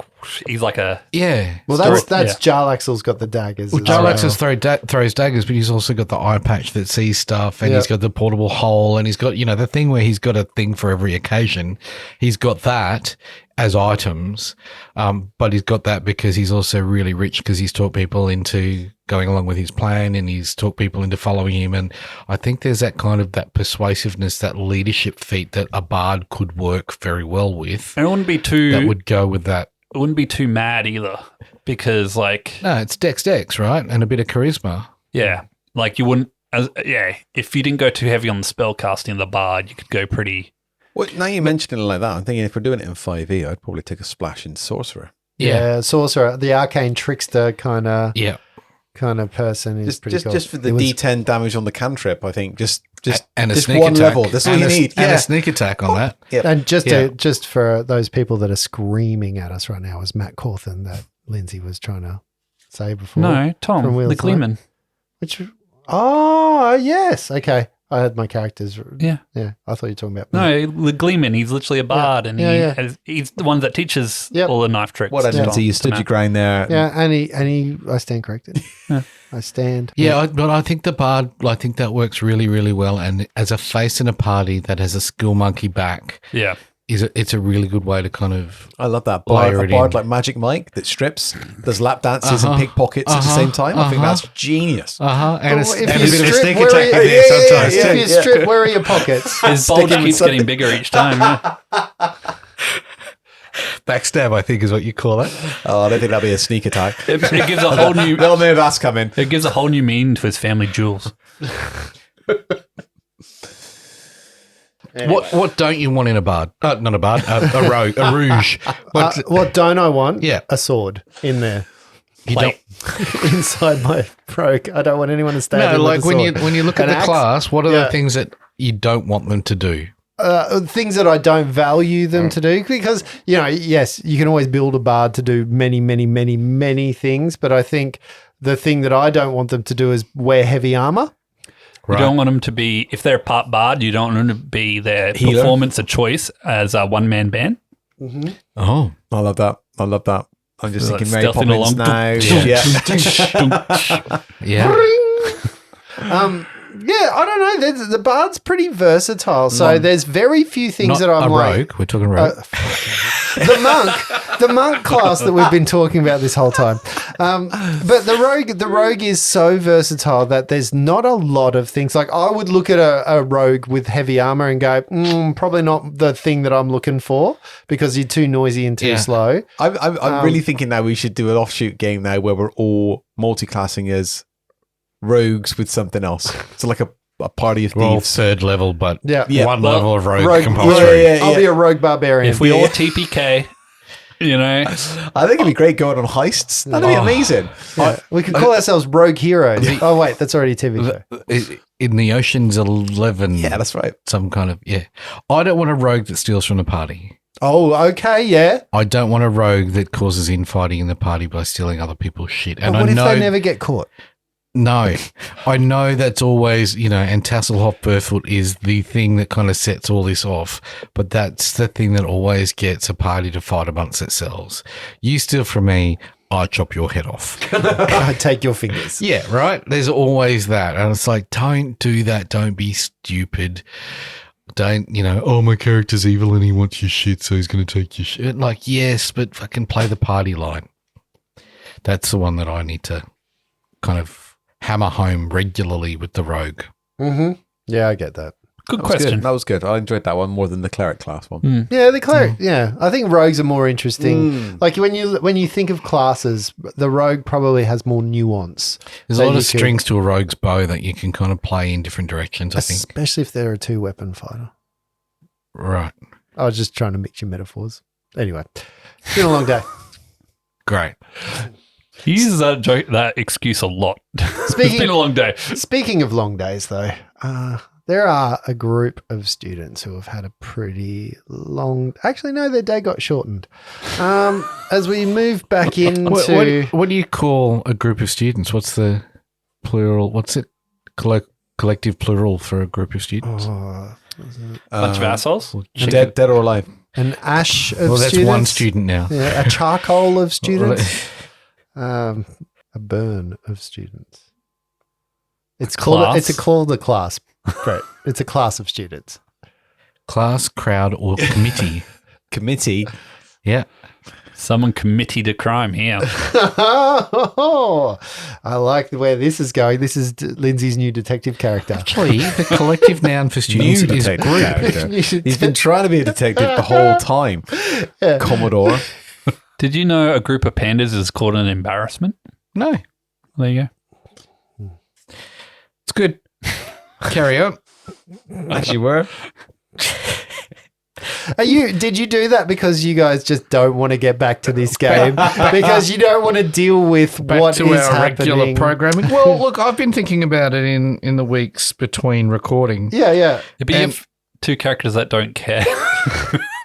Speaker 5: he's like a,
Speaker 4: Yeah.
Speaker 2: Well,
Speaker 5: Story-
Speaker 2: that's Jarlaxle's got the daggers.
Speaker 4: Well,
Speaker 2: as well.
Speaker 4: Jarlaxle throws daggers, but he's also got the eye patch that sees stuff, and
Speaker 2: Yeah.
Speaker 4: he's got the portable hole, and he's got, you know, the thing where he's got a thing for every occasion. He's got that as items, but he's got that because he's also really rich because he's taught people into going along with his plan, and he's taught people into following him. And I think there's that kind of that persuasiveness, that leadership feat that a bard could work very well with.
Speaker 5: and it wouldn't be too,
Speaker 4: That would go with that.
Speaker 5: it wouldn't be too mad either, because like,
Speaker 4: No, it's Dex, right? And a bit of charisma.
Speaker 5: yeah, like you wouldn't, if you didn't go too heavy on the spell casting of the bard, you could go pretty,
Speaker 3: Well, now you're mentioning it like that, I'm thinking if we're doing it in 5e, I'd probably take a splash in sorcerer.
Speaker 2: Yeah, sorcerer, the arcane trickster kind of
Speaker 4: Yeah.
Speaker 2: person is pretty cool.
Speaker 3: Just for the
Speaker 2: It was-
Speaker 3: D10 damage on the cantrip, I think just
Speaker 4: And a
Speaker 3: just
Speaker 4: sneak
Speaker 3: one
Speaker 4: attack.
Speaker 3: level. That's all
Speaker 4: And
Speaker 3: you
Speaker 4: a-
Speaker 3: need.
Speaker 4: And
Speaker 3: Yeah.
Speaker 4: a sneak attack on that.
Speaker 2: And
Speaker 4: Yeah.
Speaker 2: just for those people that are screaming at us right now, is Matt Cawthon that Lindsay was trying to say before.
Speaker 5: no, Tom,
Speaker 2: From Wheel
Speaker 5: the
Speaker 2: of Time.
Speaker 5: Gleeman.
Speaker 2: Which, oh, yes. Okay. I had my characters.
Speaker 5: Yeah.
Speaker 2: Yeah. I thought you were talking about
Speaker 5: No, the Gleeman, he's literally a bard, and he's the one that teaches
Speaker 2: Yep.
Speaker 5: all the knife tricks.
Speaker 3: What
Speaker 5: to
Speaker 3: Lindsay,
Speaker 5: Tom.
Speaker 3: you stood your
Speaker 5: Matt.
Speaker 3: ground there.
Speaker 2: Yeah. I stand corrected. I stand.
Speaker 4: Yeah, but I think the bard, I think that works really, really well. And as a face in a party that has a skill monkey back,
Speaker 5: Yeah.
Speaker 4: it's a really good way to kind of.
Speaker 3: I love that.
Speaker 4: Layer
Speaker 3: A
Speaker 4: it
Speaker 3: bard
Speaker 4: in.
Speaker 3: like Magic Mike that strips, does lap dances and
Speaker 4: Uh-huh.
Speaker 3: pickpockets at the same time. I think that's genius.
Speaker 4: And
Speaker 2: Well,
Speaker 4: and a
Speaker 2: if
Speaker 4: bit
Speaker 2: you
Speaker 4: of a
Speaker 2: strip,
Speaker 4: sneak
Speaker 2: where are
Speaker 4: attack
Speaker 2: you-
Speaker 4: in there sometimes.
Speaker 3: yeah,
Speaker 2: If you strip, where are your pockets?
Speaker 5: His bulge keeps getting bigger each time. Yeah.
Speaker 4: Backstab, I think, is what you call it.
Speaker 3: Oh, I don't think that'd be a sneak attack.
Speaker 5: It gives a whole new.
Speaker 3: They'll know that's coming.
Speaker 5: It gives a whole new meaning to his family jewels.
Speaker 4: What don't you want in a bard? Not a bard, a rogue, a rouge.
Speaker 2: What don't I want?
Speaker 4: Yeah.
Speaker 2: A sword in there.
Speaker 4: You
Speaker 5: Plate.
Speaker 2: Inside my rogue. I don't want anyone to stab
Speaker 4: no,
Speaker 2: me
Speaker 4: like
Speaker 2: with a
Speaker 4: when
Speaker 2: sword.
Speaker 4: you look at
Speaker 2: An
Speaker 4: the
Speaker 2: axe?
Speaker 4: class, what are
Speaker 2: Yeah.
Speaker 4: the things that you don't want them to do?
Speaker 2: Things that I don't value them to do, because, you know, yes, you can always build a bard to do many, many, many, many things, but I think the thing that I don't want them to do is wear heavy armor.
Speaker 5: You don't want them to be, if they're part bard, you don't want them to be their
Speaker 3: Healer.
Speaker 5: performance of choice as a one-man band.
Speaker 4: Oh,
Speaker 3: I love that. I love that. I'm just
Speaker 5: Like
Speaker 3: thinking Mary
Speaker 5: stealthing
Speaker 3: Poppins
Speaker 5: along.
Speaker 3: now. Yeah.
Speaker 4: yeah.
Speaker 2: Yeah, I don't know. The bard's pretty versatile, so there's very few things
Speaker 4: Not
Speaker 2: that I'm
Speaker 4: a
Speaker 2: like.
Speaker 4: rogue. We're talking rogue.
Speaker 2: The monk class that we've been talking about this whole time. But the rogue is so versatile that there's not a lot of things. Like, I would look at a rogue with heavy armor and go, probably not the thing that I'm looking for, because you're too noisy and too
Speaker 4: Yeah.
Speaker 2: slow.
Speaker 3: I'm really thinking now we should do an offshoot game now where we're all multi-classing as rogues with something else. So like a party of
Speaker 4: Well,
Speaker 3: thieves.
Speaker 4: third level, but
Speaker 2: Yeah.
Speaker 4: one level of rogue,
Speaker 2: Rogue,
Speaker 4: compulsory.
Speaker 3: Yeah.
Speaker 2: I'll be a rogue barbarian.
Speaker 5: If we all TPK, you know,
Speaker 3: I think it'd be great going on heists. That'd be amazing.
Speaker 2: Yeah. We could call ourselves rogue heroes. Oh wait, that's already a TV show.
Speaker 4: In the Ocean's 11,
Speaker 3: Yeah, that's right.
Speaker 4: some kind of, I don't want a rogue that steals from the party.
Speaker 2: Oh, okay, yeah.
Speaker 4: I don't want a rogue that causes infighting in the party by stealing other people's shit. And
Speaker 2: But what
Speaker 4: I
Speaker 2: if
Speaker 4: know,
Speaker 2: they never get caught?
Speaker 4: no, I know that's always, and Tasselhoff Burfoot is the thing that kind of sets all this off. But that's the thing that always gets a party to fight amongst itself. You steal from me, I chop your head off.
Speaker 2: I take your fingers.
Speaker 4: Yeah, right. There's always that. And it's like, don't do that. Don't be stupid. Don't, oh, my character's evil and he wants your shit, so he's going to take your shit. Like, yes, but fucking play the party line. That's the one that I need to kind of hammer home regularly with the rogue.
Speaker 2: Mm-hmm. Yeah, I get that.
Speaker 5: good
Speaker 3: That was
Speaker 5: question.
Speaker 3: good. That was good. I enjoyed that one more than the cleric class one.
Speaker 2: Yeah, the cleric. Yeah, I think rogues are more interesting. Like when you think of classes, the rogue probably has more nuance.
Speaker 4: There's
Speaker 2: that
Speaker 4: a lot
Speaker 2: you
Speaker 4: of
Speaker 2: could-
Speaker 4: strings to a rogue's bow that you can kind of play in different directions, I think.
Speaker 2: especially if they're a 2-weapon fighter.
Speaker 4: Right.
Speaker 2: I was just trying to mix your metaphors. Anyway, it's been a long day.
Speaker 4: Great.
Speaker 5: He uses that excuse a lot. It's
Speaker 2: Speaking-
Speaker 5: been a long day.
Speaker 2: Speaking of long days, though, there are a group of students who have had a pretty long. Actually, no, their day got shortened. As we move back into
Speaker 4: What do you call a group of students? What's the plural? What's it? Collective plural for a group of students?
Speaker 2: Oh,
Speaker 5: Bunch of assholes.
Speaker 3: Dead or alive.
Speaker 2: an ash of
Speaker 4: Well, that's
Speaker 2: students.
Speaker 4: one student now.
Speaker 2: Yeah, a charcoal of students. A burn of students. It's called.
Speaker 5: Class?
Speaker 2: It's called a class. Right. It's a class of students.
Speaker 4: Class, crowd, or committee.
Speaker 3: Committee.
Speaker 4: Yeah.
Speaker 5: Someone committed a crime here.
Speaker 2: I like the way this is going. This is Lindsay's new detective character.
Speaker 4: Actually, the collective noun for students
Speaker 3: New
Speaker 4: is
Speaker 3: detective
Speaker 4: group.
Speaker 3: character.
Speaker 2: You should
Speaker 3: He's been trying to be a detective the whole time. Commodore.
Speaker 5: Did you know a group of pandas is called an embarrassment?
Speaker 4: No,
Speaker 5: There you go.
Speaker 4: it's good. Carry on.
Speaker 3: As you were.
Speaker 2: Did you do that because you guys just don't want to get back to this game? Because you don't want to deal with
Speaker 4: Back
Speaker 2: what
Speaker 4: to
Speaker 2: is
Speaker 4: our
Speaker 2: happening?
Speaker 4: regular programming. Well, look, I've been thinking about it in the weeks between recording.
Speaker 2: Yeah, yeah.
Speaker 5: But you have two characters that don't care.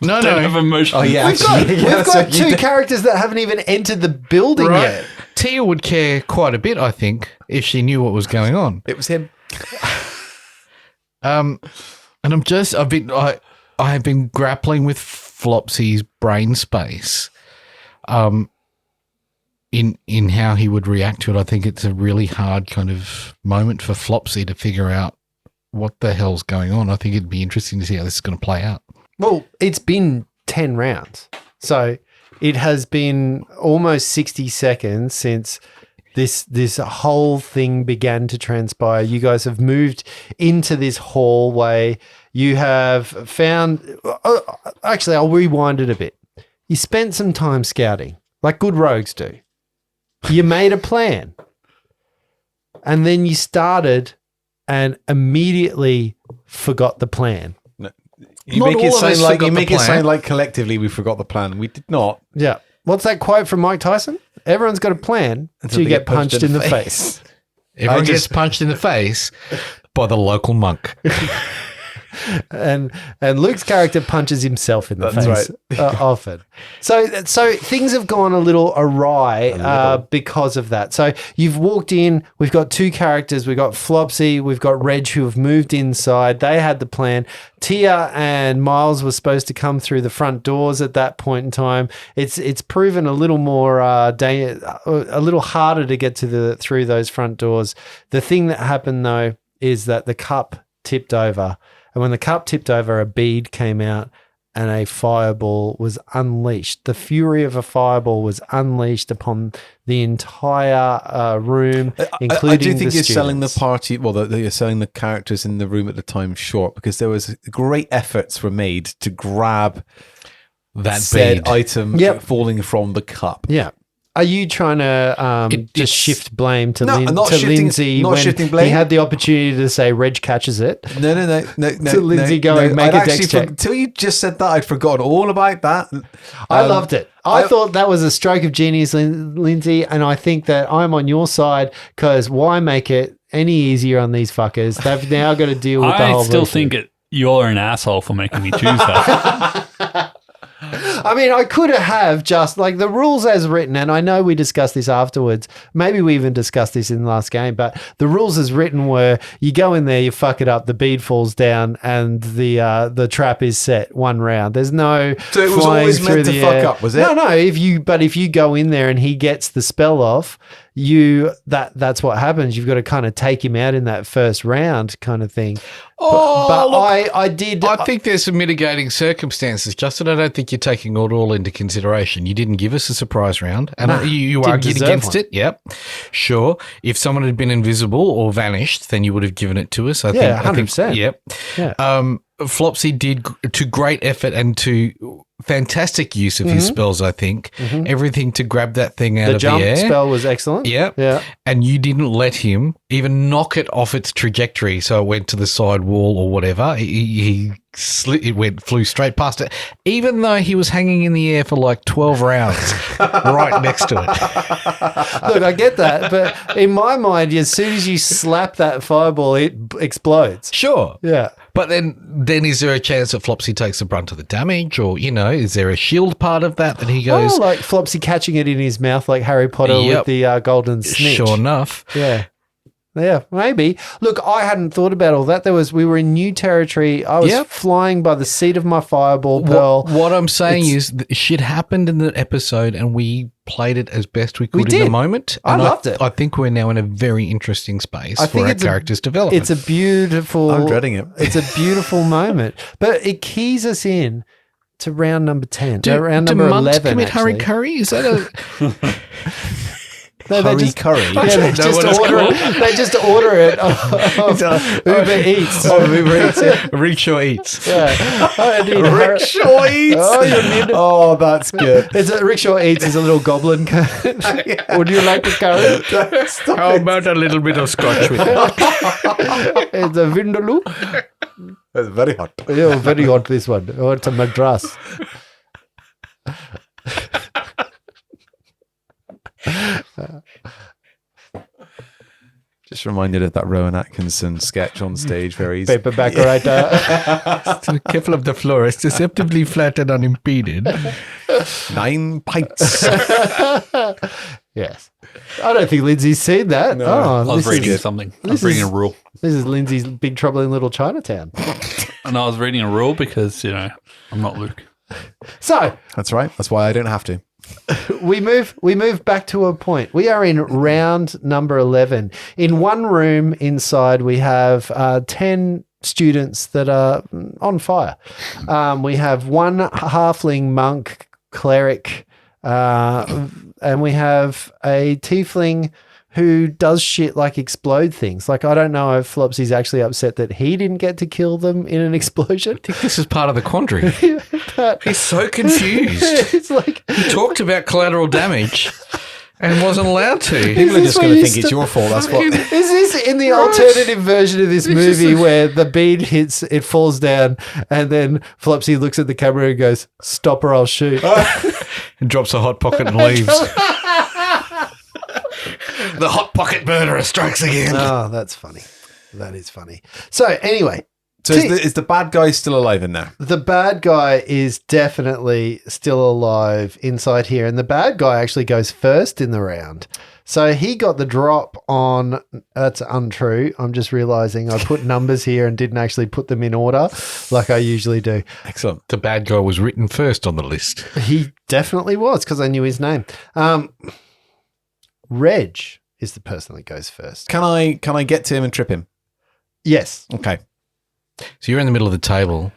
Speaker 4: No,
Speaker 5: Don't have
Speaker 4: no.
Speaker 5: emotion.
Speaker 3: Oh, yeah.
Speaker 2: We've got,
Speaker 3: actually, yeah,
Speaker 2: we've
Speaker 3: that's
Speaker 2: got
Speaker 3: what you
Speaker 2: two
Speaker 3: did.
Speaker 2: characters that haven't even entered the building yet.
Speaker 4: Tia would care quite a bit, I think, if she knew what was going on.
Speaker 3: It was him.
Speaker 4: And I have been grappling with Flopsy's brain space. In how he would react to it. I think it's a really hard kind of moment for Flopsy to figure out what the hell's going on. I think it'd be interesting to see how this is going to play out.
Speaker 2: Well, it's been 10 rounds. So it has been almost 60 seconds since this whole thing began to transpire. You guys have moved into this hallway. You have found... actually, I'll rewind it a bit. You spent some time scouting, like good rogues do. You made a plan. And then you started and immediately forgot the plan.
Speaker 3: You
Speaker 4: Not
Speaker 3: make
Speaker 4: all
Speaker 3: it
Speaker 4: of
Speaker 3: sound
Speaker 4: us
Speaker 3: like
Speaker 4: forgot
Speaker 3: you
Speaker 4: the
Speaker 3: make it
Speaker 4: plan.
Speaker 3: sound like collectively we forgot the plan. We did not.
Speaker 2: Yeah. What's that quote from Mike Tyson? Everyone's got a plan until you get punched in the face.
Speaker 4: Everyone
Speaker 3: just-
Speaker 4: gets punched in the face by the local monk.
Speaker 2: And Luke's character punches himself in the
Speaker 3: That's
Speaker 2: face often. So things have gone a little awry because of that. So you've walked in. We've got two characters. We've got Flopsy. We've got Reg who have moved inside. They had the plan. Tia and Miles were supposed to come through the front doors at that point in time. It's proven a little more a little harder to get through those front doors. The thing that happened though is that the cup tipped over. And when the cup tipped over, a bead came out and a fireball was unleashed. The fury of a fireball was unleashed upon the entire room, including
Speaker 3: I do think
Speaker 2: the
Speaker 3: you're selling the
Speaker 2: students.
Speaker 3: party. Well, you're selling the characters in the room at the time short because there was great efforts were made to grab
Speaker 4: That
Speaker 3: said
Speaker 4: bead.
Speaker 3: item
Speaker 2: Yep.
Speaker 3: falling from the cup.
Speaker 2: Yeah. Are you trying to
Speaker 4: It's-
Speaker 2: just shift blame to,
Speaker 3: No, not
Speaker 2: to
Speaker 3: shifting-
Speaker 2: Lindsay
Speaker 3: not
Speaker 2: when
Speaker 3: shifting
Speaker 2: he
Speaker 3: blame.
Speaker 2: had the opportunity to say Reg catches it?
Speaker 3: No.
Speaker 2: To Lindsay going, make
Speaker 3: I'd
Speaker 2: a
Speaker 3: actually
Speaker 2: dex check.
Speaker 3: Until you just said that, I'd forgotten all about that.
Speaker 2: I loved it. I thought that was a stroke of genius, Lindsay, and I think that I'm on your side because why make it any easier on these fuckers? They've now got to deal with the
Speaker 5: I
Speaker 2: whole
Speaker 5: still
Speaker 2: bullshit.
Speaker 5: think you're an asshole for making me choose that.
Speaker 2: I mean, I could have just like the rules as written, and I know we discussed this afterwards. Maybe we even discussed this in the last game, but the rules as written were you go in there, you fuck it up, the bead falls down, and the trap is set 1 round. There's no
Speaker 3: So it was
Speaker 2: flying
Speaker 3: always
Speaker 2: through
Speaker 3: meant to
Speaker 2: the
Speaker 3: fuck
Speaker 2: air.
Speaker 3: up, was it?
Speaker 2: No. If you go in there and he gets the spell off, that's what happens. You've got to kind of take him out in that first round, kind of thing. But I did.
Speaker 4: I think there's some mitigating circumstances, Justin. I don't think you're taking it all into consideration. You didn't give us a surprise round, and you
Speaker 2: didn't
Speaker 4: argued
Speaker 2: deserve
Speaker 4: against
Speaker 2: one.
Speaker 4: it. Yep, sure. If someone had been invisible or vanished, then you would have given it to us. I
Speaker 2: Yeah,
Speaker 4: think
Speaker 2: 100%.
Speaker 4: Yep.
Speaker 2: Yeah.
Speaker 4: Flopsy did to great effort and to fantastic use of his spells. I think everything to grab that thing out
Speaker 2: the
Speaker 4: of
Speaker 2: jump
Speaker 4: the air.
Speaker 2: spell was excellent.
Speaker 4: Yep.
Speaker 2: Yeah.
Speaker 4: And you didn't let him even knock it off its trajectory, so it went to the side wall or whatever. Flew straight past it, even though he was hanging in the air for like 12 rounds right next to it.
Speaker 2: Look, I get that, but in my mind, as soon as you slap that fireball, it explodes.
Speaker 4: Sure.
Speaker 2: Yeah.
Speaker 4: But then is there a chance that Flopsy takes the brunt of the damage, or is there a shield part of that he goes?
Speaker 2: Oh, like Flopsy catching it in his mouth, like Harry Potter with
Speaker 4: Yep.
Speaker 2: the golden snitch.
Speaker 4: Sure enough.
Speaker 2: Yeah. Yeah, maybe. Look, I hadn't thought about all that. We were in new territory. I was
Speaker 4: Yep.
Speaker 2: flying by the seat of my fireball pearl.
Speaker 4: What I'm saying is that shit happened in the episode, and we played it as best we could in
Speaker 2: did.
Speaker 4: the moment.
Speaker 2: I
Speaker 4: And
Speaker 2: loved it.
Speaker 4: I think we're now in a very interesting space
Speaker 2: I think
Speaker 4: for our
Speaker 2: it's
Speaker 4: characters' development.
Speaker 2: It's a beautiful.
Speaker 3: I'm dreading it.
Speaker 2: It's a beautiful moment, but it keys us in to round number 10.
Speaker 4: do,
Speaker 2: round
Speaker 4: do
Speaker 2: number
Speaker 4: monks
Speaker 2: 11.
Speaker 4: commit
Speaker 2: actually.
Speaker 4: curry? Is that a
Speaker 2: No, they
Speaker 3: Hurry
Speaker 2: just,
Speaker 3: curry.
Speaker 2: Yeah, they
Speaker 5: know
Speaker 2: just
Speaker 5: what it's
Speaker 2: order
Speaker 5: called.
Speaker 2: it. They just order it off Uber Eats.
Speaker 3: Uber Eats, yeah.
Speaker 4: Rickshaw Eats?
Speaker 2: Yeah. I need
Speaker 3: Rickshaw Eats.
Speaker 2: Oh, you need
Speaker 3: Oh, that's good.
Speaker 2: It's a Rickshaw Eats is a little goblin. Would you like a curry?
Speaker 4: How about a little bit of scotch with it?
Speaker 2: It's a vindaloo.
Speaker 3: It's very hot.
Speaker 2: Yeah, very hot this one. Oh, it's a madras.
Speaker 3: Just reminded of that Rowan Atkinson sketch on stage where he's
Speaker 2: Paperback writer.
Speaker 4: Careful of the floor. It's deceptively flat and unimpeded.
Speaker 3: 9 pints.
Speaker 2: Yes. I don't think Lindsay's seen that.
Speaker 3: No.
Speaker 2: Oh,
Speaker 5: I was
Speaker 2: this
Speaker 5: reading
Speaker 2: is,
Speaker 5: something. I
Speaker 2: this
Speaker 5: was reading
Speaker 2: is-
Speaker 5: a rule.
Speaker 2: this is Lindsay's Big Trouble in Little Chinatown.
Speaker 5: And I was reading a rule because, I'm not Luke.
Speaker 2: So
Speaker 3: That's right. That's why I don't have to.
Speaker 2: we move back to a point. We are in round number 11. In one room inside, we have 10 students that are on fire. We have one halfling monk cleric, and we have a tiefling who does shit like explode things. Like, I don't know if Flopsy's actually upset that he didn't get to kill them in an explosion.
Speaker 4: I think this is part of the quandary.
Speaker 2: But
Speaker 4: He's so confused.
Speaker 2: it's like,
Speaker 4: He talked about collateral damage and wasn't allowed to.
Speaker 3: People are
Speaker 2: this
Speaker 3: just
Speaker 2: where
Speaker 3: going to
Speaker 2: you
Speaker 3: think it's your fault. That's what.
Speaker 2: is this in the alternative version of this movie where the bead hits, it falls down, and then Flopsy looks at the camera and goes, "Stop or I'll shoot."
Speaker 4: And drops a hot pocket and leaves. The hot pocket murderer strikes again.
Speaker 2: Oh, that's funny. That is funny. So anyway,
Speaker 3: So is the bad guy still alive in there?
Speaker 2: the bad guy is definitely still alive inside here, and the bad guy actually goes first in the round. So he got the drop on. That's untrue. I'm just realizing I put numbers here and didn't actually put them in order like I usually do.
Speaker 3: Excellent.
Speaker 4: The bad guy was written first on the list.
Speaker 2: He definitely was because I knew his name. Reg is the person that goes first.
Speaker 3: Can I get to him and trip him?
Speaker 2: Yes.
Speaker 3: Okay.
Speaker 4: So you're in the middle of the table.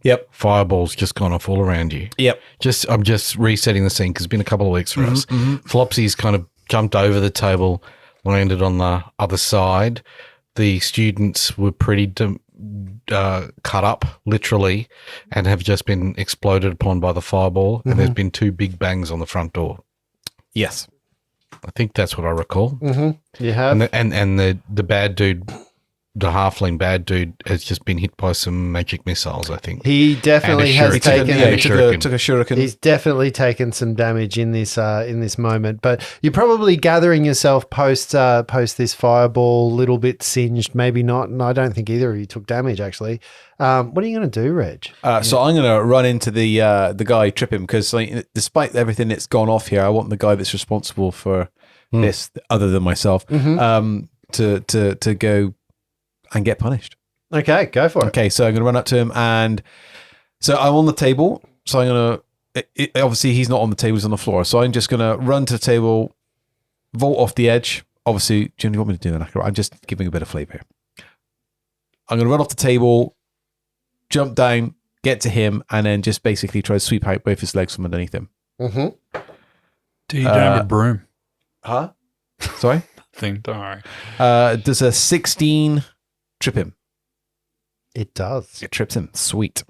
Speaker 3: Yep.
Speaker 4: Fireball's just gone off all around you.
Speaker 3: Yep.
Speaker 4: I'm just resetting the scene because it's been a couple of weeks for us. Flopsy's kind of jumped over the table, landed on the other side. The students were pretty cut up, literally, and have just been exploded upon by the fireball. And there's been 2 big bangs on the front door.
Speaker 3: Yes.
Speaker 4: I think that's what I recall.
Speaker 2: You have?
Speaker 4: And the bad dude, the halfling bad dude, has just been hit by some magic missiles, I think.
Speaker 2: He definitely
Speaker 4: And a
Speaker 2: has
Speaker 4: shuriken.
Speaker 2: taken.
Speaker 4: Yeah,
Speaker 3: he took a shuriken.
Speaker 2: He's definitely taken some damage in this moment, but you're probably gathering yourself post this fireball, a little bit singed, maybe not. And I don't think either of you took damage actually. What are you going to do, Reg?
Speaker 3: So I'm going to run into the guy, trip him, because like, despite everything that's gone off here, I want the guy that's responsible for this, other than myself, to go and get punished.
Speaker 2: Okay, go for it.
Speaker 3: Okay, so I'm going to run up to him, and so I'm on the table. So I'm going to, obviously he's not on the table, he's on the floor. So I'm just going to run to the table, vault off the edge. Obviously, Jim, do you want me to do that? I'm just giving a bit of flavor here. I'm going to run off the table, jump down, get to him, and then just basically try to sweep out both his legs from underneath him.
Speaker 5: Do you don't have a broom
Speaker 3: Huh? Sorry?
Speaker 5: thing? Don't worry.
Speaker 3: Does a 16 trip him?
Speaker 2: It does.
Speaker 3: It trips him. Sweet.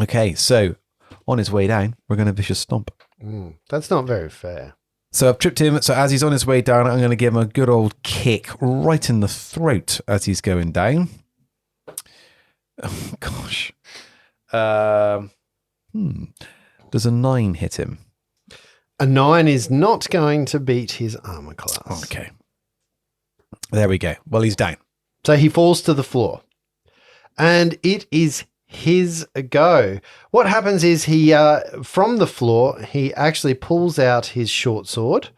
Speaker 3: Okay, so on his way down, we're going to vicious stomp.
Speaker 2: That's not very fair.
Speaker 3: So I've tripped him. So as he's on his way down, I'm going to give him a good old kick right in the throat as he's going down. Oh, gosh. Does a 9 hit him?
Speaker 2: A 9 is not going to beat his armor class.
Speaker 3: Okay. There we go. Well, he's down.
Speaker 2: So he falls to the floor. And it is his go. What happens is he, from the floor, he actually pulls out his short sword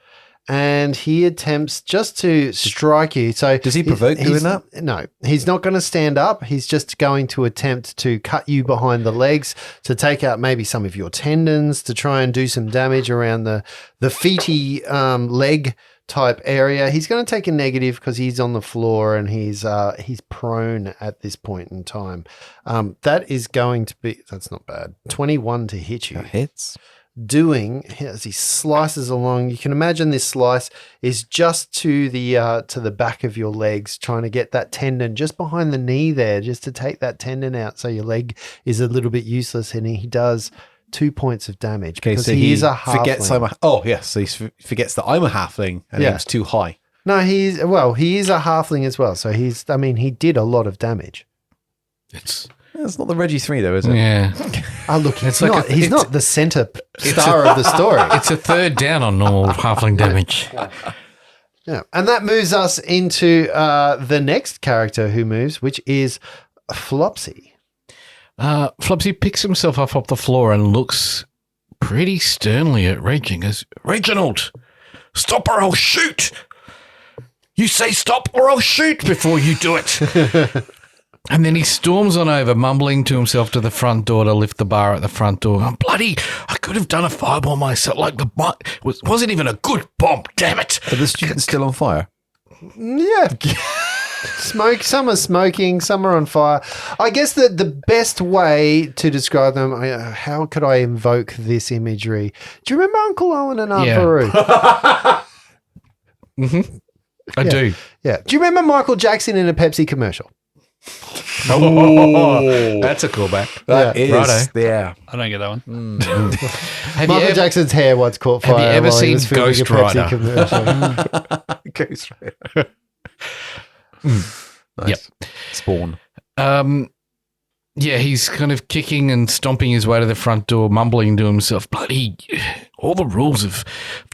Speaker 2: and he attempts just to strike you. So
Speaker 3: Does he provoke doing that?
Speaker 2: No, he's not going to stand up. He's just going to attempt to cut you behind the legs, to take out maybe some of your tendons, to try and do some damage around the feety leg type area. He's going to take a negative because he's on the floor and he's prone at this point in time. That is going to be, that's not bad. 21 to hit you.
Speaker 3: That hits.
Speaker 2: Doing as he slices along, you can imagine this slice is just to the back of your legs, trying to get that tendon just behind the knee there, just to take that tendon out so your leg is a little bit useless, and he does 2 points of damage.
Speaker 3: Okay,
Speaker 2: because
Speaker 3: so
Speaker 2: he
Speaker 3: he
Speaker 2: is a
Speaker 3: forgets
Speaker 2: halfling.
Speaker 3: so he forgets that I'm a halfling and
Speaker 2: Yeah.
Speaker 3: it's too high.
Speaker 2: No, he is a halfling as well. So he did a lot of damage.
Speaker 4: It's
Speaker 3: It's not the Reggie 3 though, is it?
Speaker 4: yeah.
Speaker 2: Oh, look, he's
Speaker 4: like
Speaker 2: not.
Speaker 4: a-
Speaker 2: He's
Speaker 4: it's-
Speaker 2: not the center star of the story.
Speaker 4: It's a third down on normal halfling damage.
Speaker 2: Yeah, and that moves us into the next character who moves, which is Flopsy.
Speaker 4: Flopsy picks himself up off the floor and looks pretty sternly at Reg and goes, Reginald, stop or I'll shoot. You say stop or I'll shoot before you do it. And then he storms on over, mumbling to himself to the front door to lift the bar at the front door. Oh, bloody, I could have done a fireball myself. Like the wasn't even a good bomb, damn it.
Speaker 3: Are the students still on fire?
Speaker 2: Yeah. Smoke. Some are smoking. Some are on fire. I guess that the best way to describe them, how could I invoke this imagery? Do you remember Uncle Owen and Aunt
Speaker 4: Yeah.
Speaker 2: Beru?
Speaker 4: I do.
Speaker 2: Yeah. Do you remember Michael Jackson in a Pepsi commercial?
Speaker 4: Oh, that's a callback.
Speaker 3: That
Speaker 2: Yeah.
Speaker 3: is,
Speaker 4: Righto.
Speaker 3: yeah.
Speaker 5: I don't get that one.
Speaker 4: Have
Speaker 2: Michael
Speaker 4: you ever,
Speaker 2: Jackson's hair once caught fire.
Speaker 4: have you ever
Speaker 2: while he
Speaker 4: seen
Speaker 2: was filming a
Speaker 4: Ghost
Speaker 2: Pepsi
Speaker 4: Rider?
Speaker 2: commercial.
Speaker 3: Ghost Rider. Nice.
Speaker 4: Yep.
Speaker 3: Spawn.
Speaker 4: Yeah, he's kind of kicking and stomping his way to the front door, mumbling to himself, bloody, all the rules have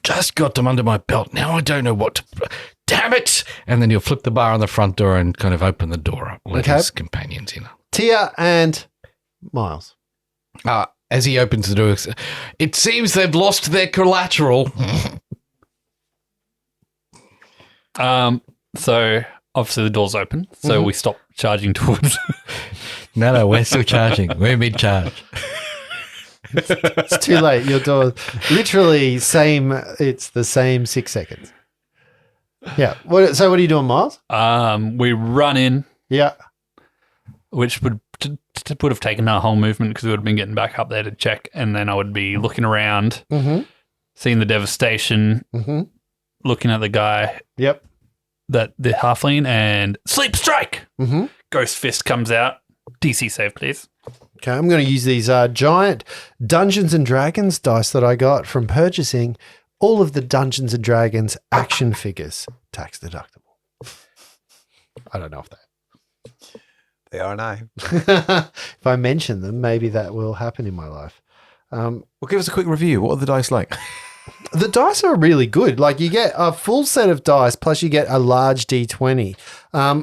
Speaker 4: just got them under my belt. Now I don't know what to, damn it. And then he'll flip the bar on the front door and kind of open the door up, let
Speaker 2: Okay.
Speaker 4: his companions in.
Speaker 2: Tia and Miles.
Speaker 4: As he opens the door, it seems they've lost their collateral.
Speaker 5: So obviously the door's open, so we stop charging towards.
Speaker 4: No, we're still charging. We're mid-charge.
Speaker 2: It's too late. Your door, literally same. It's the same 6 seconds. Yeah. So what are you doing, Miles?
Speaker 5: We run in,
Speaker 2: Yeah.
Speaker 5: which would have taken our whole movement because we would have been getting back up there to check, and then I would be looking around, seeing the devastation, looking at the guy,
Speaker 2: Yep.
Speaker 5: the halfling, and sleep strike.
Speaker 2: Mm-hmm.
Speaker 5: Ghost fist comes out. DC save, please.
Speaker 2: Okay, I'm going to use these giant Dungeons and Dragons dice that I got from purchasing all of the Dungeons and Dragons action figures tax deductible. I don't know if
Speaker 3: They are now.
Speaker 2: if I mention them, maybe that will happen in my life.
Speaker 3: Well, give us a quick review. What are the dice like?
Speaker 2: The dice are really good. Like you get a full set of dice plus you get a large D20.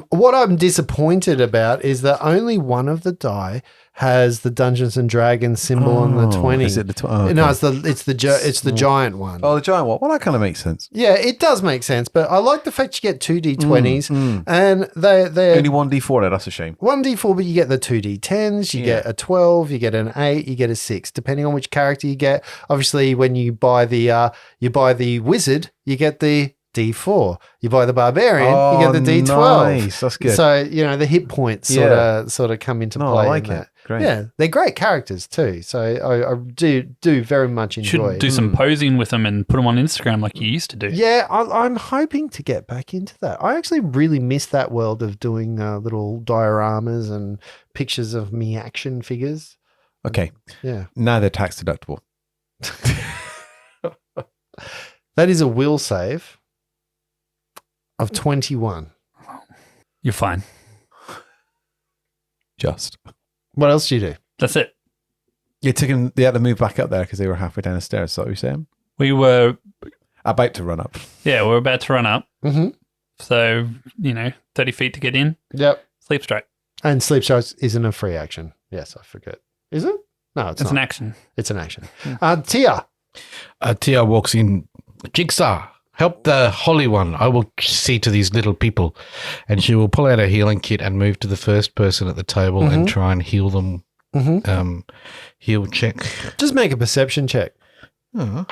Speaker 2: What I'm disappointed about is that only one of the die has the Dungeons and Dragons symbol on the 20.
Speaker 3: Is it the okay.
Speaker 2: No, it's the giant one.
Speaker 3: Oh, the giant one. Well, that kind of makes sense.
Speaker 2: Yeah, it does make sense, but I like the fact you get two D20s and they're
Speaker 3: Only 1d4 there. That's a shame.
Speaker 2: 1d4, but you get the 2d10s, you get a 12, you get an 8, you get a 6, depending on which character you get. Obviously, when you buy the wizard, you get the D4. You buy the barbarian, you get the D12.
Speaker 3: Nice, that's good.
Speaker 2: So, the hit points sort of come into play.
Speaker 3: I like
Speaker 2: in
Speaker 3: it.
Speaker 2: that.
Speaker 3: Great.
Speaker 2: Yeah, they're great characters too. So I do very much enjoy
Speaker 5: Should do some posing with them and put them on Instagram like you used to do.
Speaker 2: Yeah, I'm hoping to get back into that. I actually really miss that world of doing little dioramas and pictures of me action figures.
Speaker 3: Okay.
Speaker 2: Yeah.
Speaker 3: Now they're tax deductible.
Speaker 2: That is a will save of 21.
Speaker 5: You're fine.
Speaker 3: Just.
Speaker 2: What else do you do?
Speaker 5: That's it.
Speaker 3: They had to move back up there because they were halfway down the stairs. Is that what you're saying?
Speaker 5: We were,
Speaker 3: About to run up.
Speaker 5: we're about to run up.
Speaker 2: Mm-hmm.
Speaker 5: So, 30 feet to get in.
Speaker 2: Yep.
Speaker 5: Sleep straight.
Speaker 2: And sleep strikes isn't a free action. Yes, I forget. Is it? No, it's
Speaker 5: It's
Speaker 2: not.
Speaker 5: an action.
Speaker 2: It's an action. Tia.
Speaker 4: Tia walks in. Jigsaw, help the Holy One. I will see to these little people. And she will pull out her healing kit and move to the first person at the table and try and heal them.
Speaker 2: Mm-hmm.
Speaker 4: Heal check.
Speaker 2: Just make a perception check.
Speaker 4: Oh.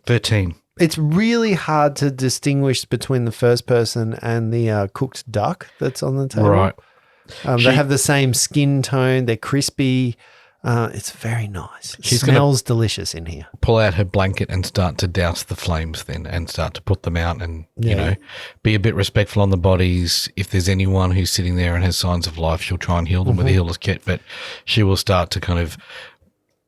Speaker 4: 13.
Speaker 2: It's really hard to distinguish between the first person and the cooked duck that's on the table.
Speaker 4: Right.
Speaker 2: They have the same skin tone. They're crispy. It's very nice. It
Speaker 4: She's
Speaker 2: smells delicious in here.
Speaker 4: Pull out her blanket and start to douse the flames then and start to put them out and, be a bit respectful on the bodies. If there's anyone who's sitting there and has signs of life, she'll try and heal them with a healer's kit, but she will start to kind of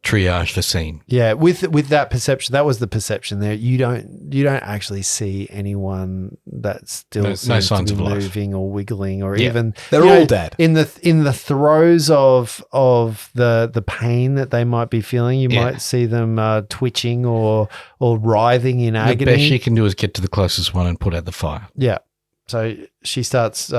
Speaker 4: triage the scene.
Speaker 2: Yeah, with that perception, that was the perception there. You don't actually see anyone that still
Speaker 4: No
Speaker 2: seems
Speaker 4: signs
Speaker 2: to be
Speaker 4: of life.
Speaker 2: moving or wiggling or
Speaker 4: Yeah.
Speaker 2: even
Speaker 3: They're all dead.
Speaker 2: in the throes of the pain that they might be feeling. You
Speaker 4: Yeah.
Speaker 2: might see them twitching or writhing in
Speaker 4: The
Speaker 2: agony.
Speaker 4: best she can do is get to the closest one and put out the fire.
Speaker 2: Yeah. So she starts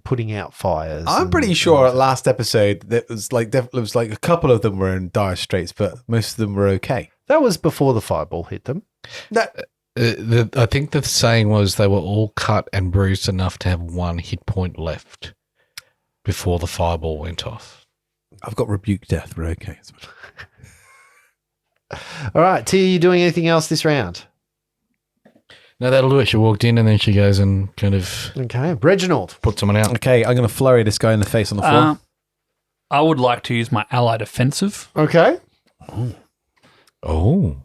Speaker 2: putting out fires.
Speaker 3: I'm pretty sure last episode that was like it was like a couple of them were in dire straits, but most of them were okay.
Speaker 2: that was before the fireball hit them.
Speaker 4: I think the saying was they were all cut and bruised enough to have one hit point left before the fireball went off.
Speaker 3: I've got rebuke death. We're okay.
Speaker 2: All right, Tia, you doing anything else this round?
Speaker 4: No, that'll do it. She walked in and then she goes and kind of
Speaker 2: Okay, Reginald.
Speaker 4: put someone out.
Speaker 3: Okay, I'm going to flurry this guy in the face on the floor.
Speaker 5: I would like to use my allied offensive.
Speaker 2: Okay.
Speaker 4: Oh.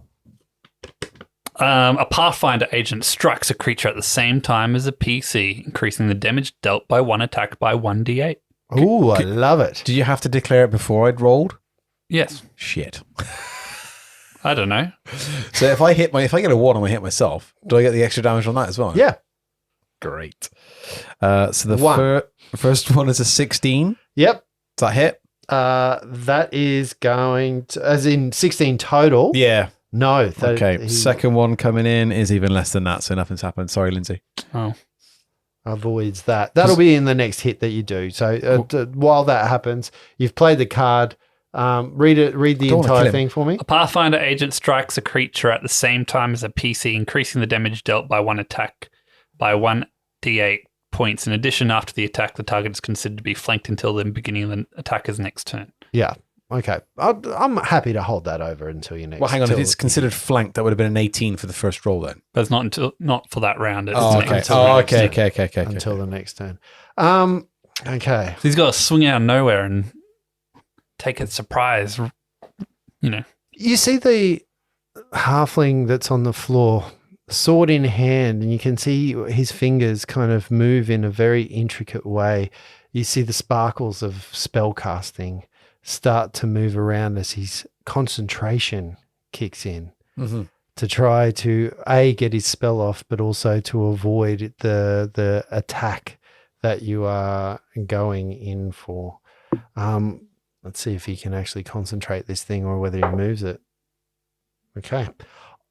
Speaker 5: A Pathfinder agent strikes a creature at the same time as a PC, increasing the damage dealt by one attack by 1d8.
Speaker 2: Ooh, I love it.
Speaker 3: Did you have to declare it before I'd rolled?
Speaker 5: Yes.
Speaker 3: Shit.
Speaker 5: I don't know.
Speaker 3: So if I get a 1 and I hit myself, do I get the extra damage on that as well?
Speaker 2: Yeah.
Speaker 3: Great. So the
Speaker 2: One.
Speaker 3: first one is a 16.
Speaker 2: Yep.
Speaker 3: Does that hit?
Speaker 2: That is going to, as in 16 total.
Speaker 3: Yeah.
Speaker 2: No.
Speaker 3: Okay. Second one coming in is even less than that, so nothing's happened. Sorry, Lindsay.
Speaker 5: Oh.
Speaker 2: Avoids that. That'll be in the next hit that you do. So while that happens, you've played the card. Read the
Speaker 3: don't wanna kill
Speaker 2: entire
Speaker 3: him.
Speaker 2: thing for me.
Speaker 5: A Pathfinder agent strikes a creature at the same time as a PC, increasing the damage dealt by one attack by 1d8 points. In addition, after the attack, the target is considered to be flanked until the beginning of the attacker's next turn.
Speaker 2: Yeah. Okay. I'm happy to hold that over until your next.
Speaker 3: Well, hang on. If
Speaker 2: till-
Speaker 3: it's considered flanked, that would have been an 18 for the first roll then.
Speaker 5: But it's not for that round. It's
Speaker 3: Oh,
Speaker 5: next
Speaker 3: okay.
Speaker 5: turn.
Speaker 3: Oh, okay.
Speaker 2: until the next turn. Okay.
Speaker 5: So he's got to swing out of nowhere and take a surprise.
Speaker 2: You see the halfling that's on the floor, sword in hand, and you can see his fingers kind of move in a very intricate way. You see the sparkles of spell casting start to move around as his concentration kicks in
Speaker 3: Mm-hmm.
Speaker 2: to try to get his spell off, but also to avoid the attack that you are going in for. Let's see if he can actually concentrate this thing or whether he moves it. Okay.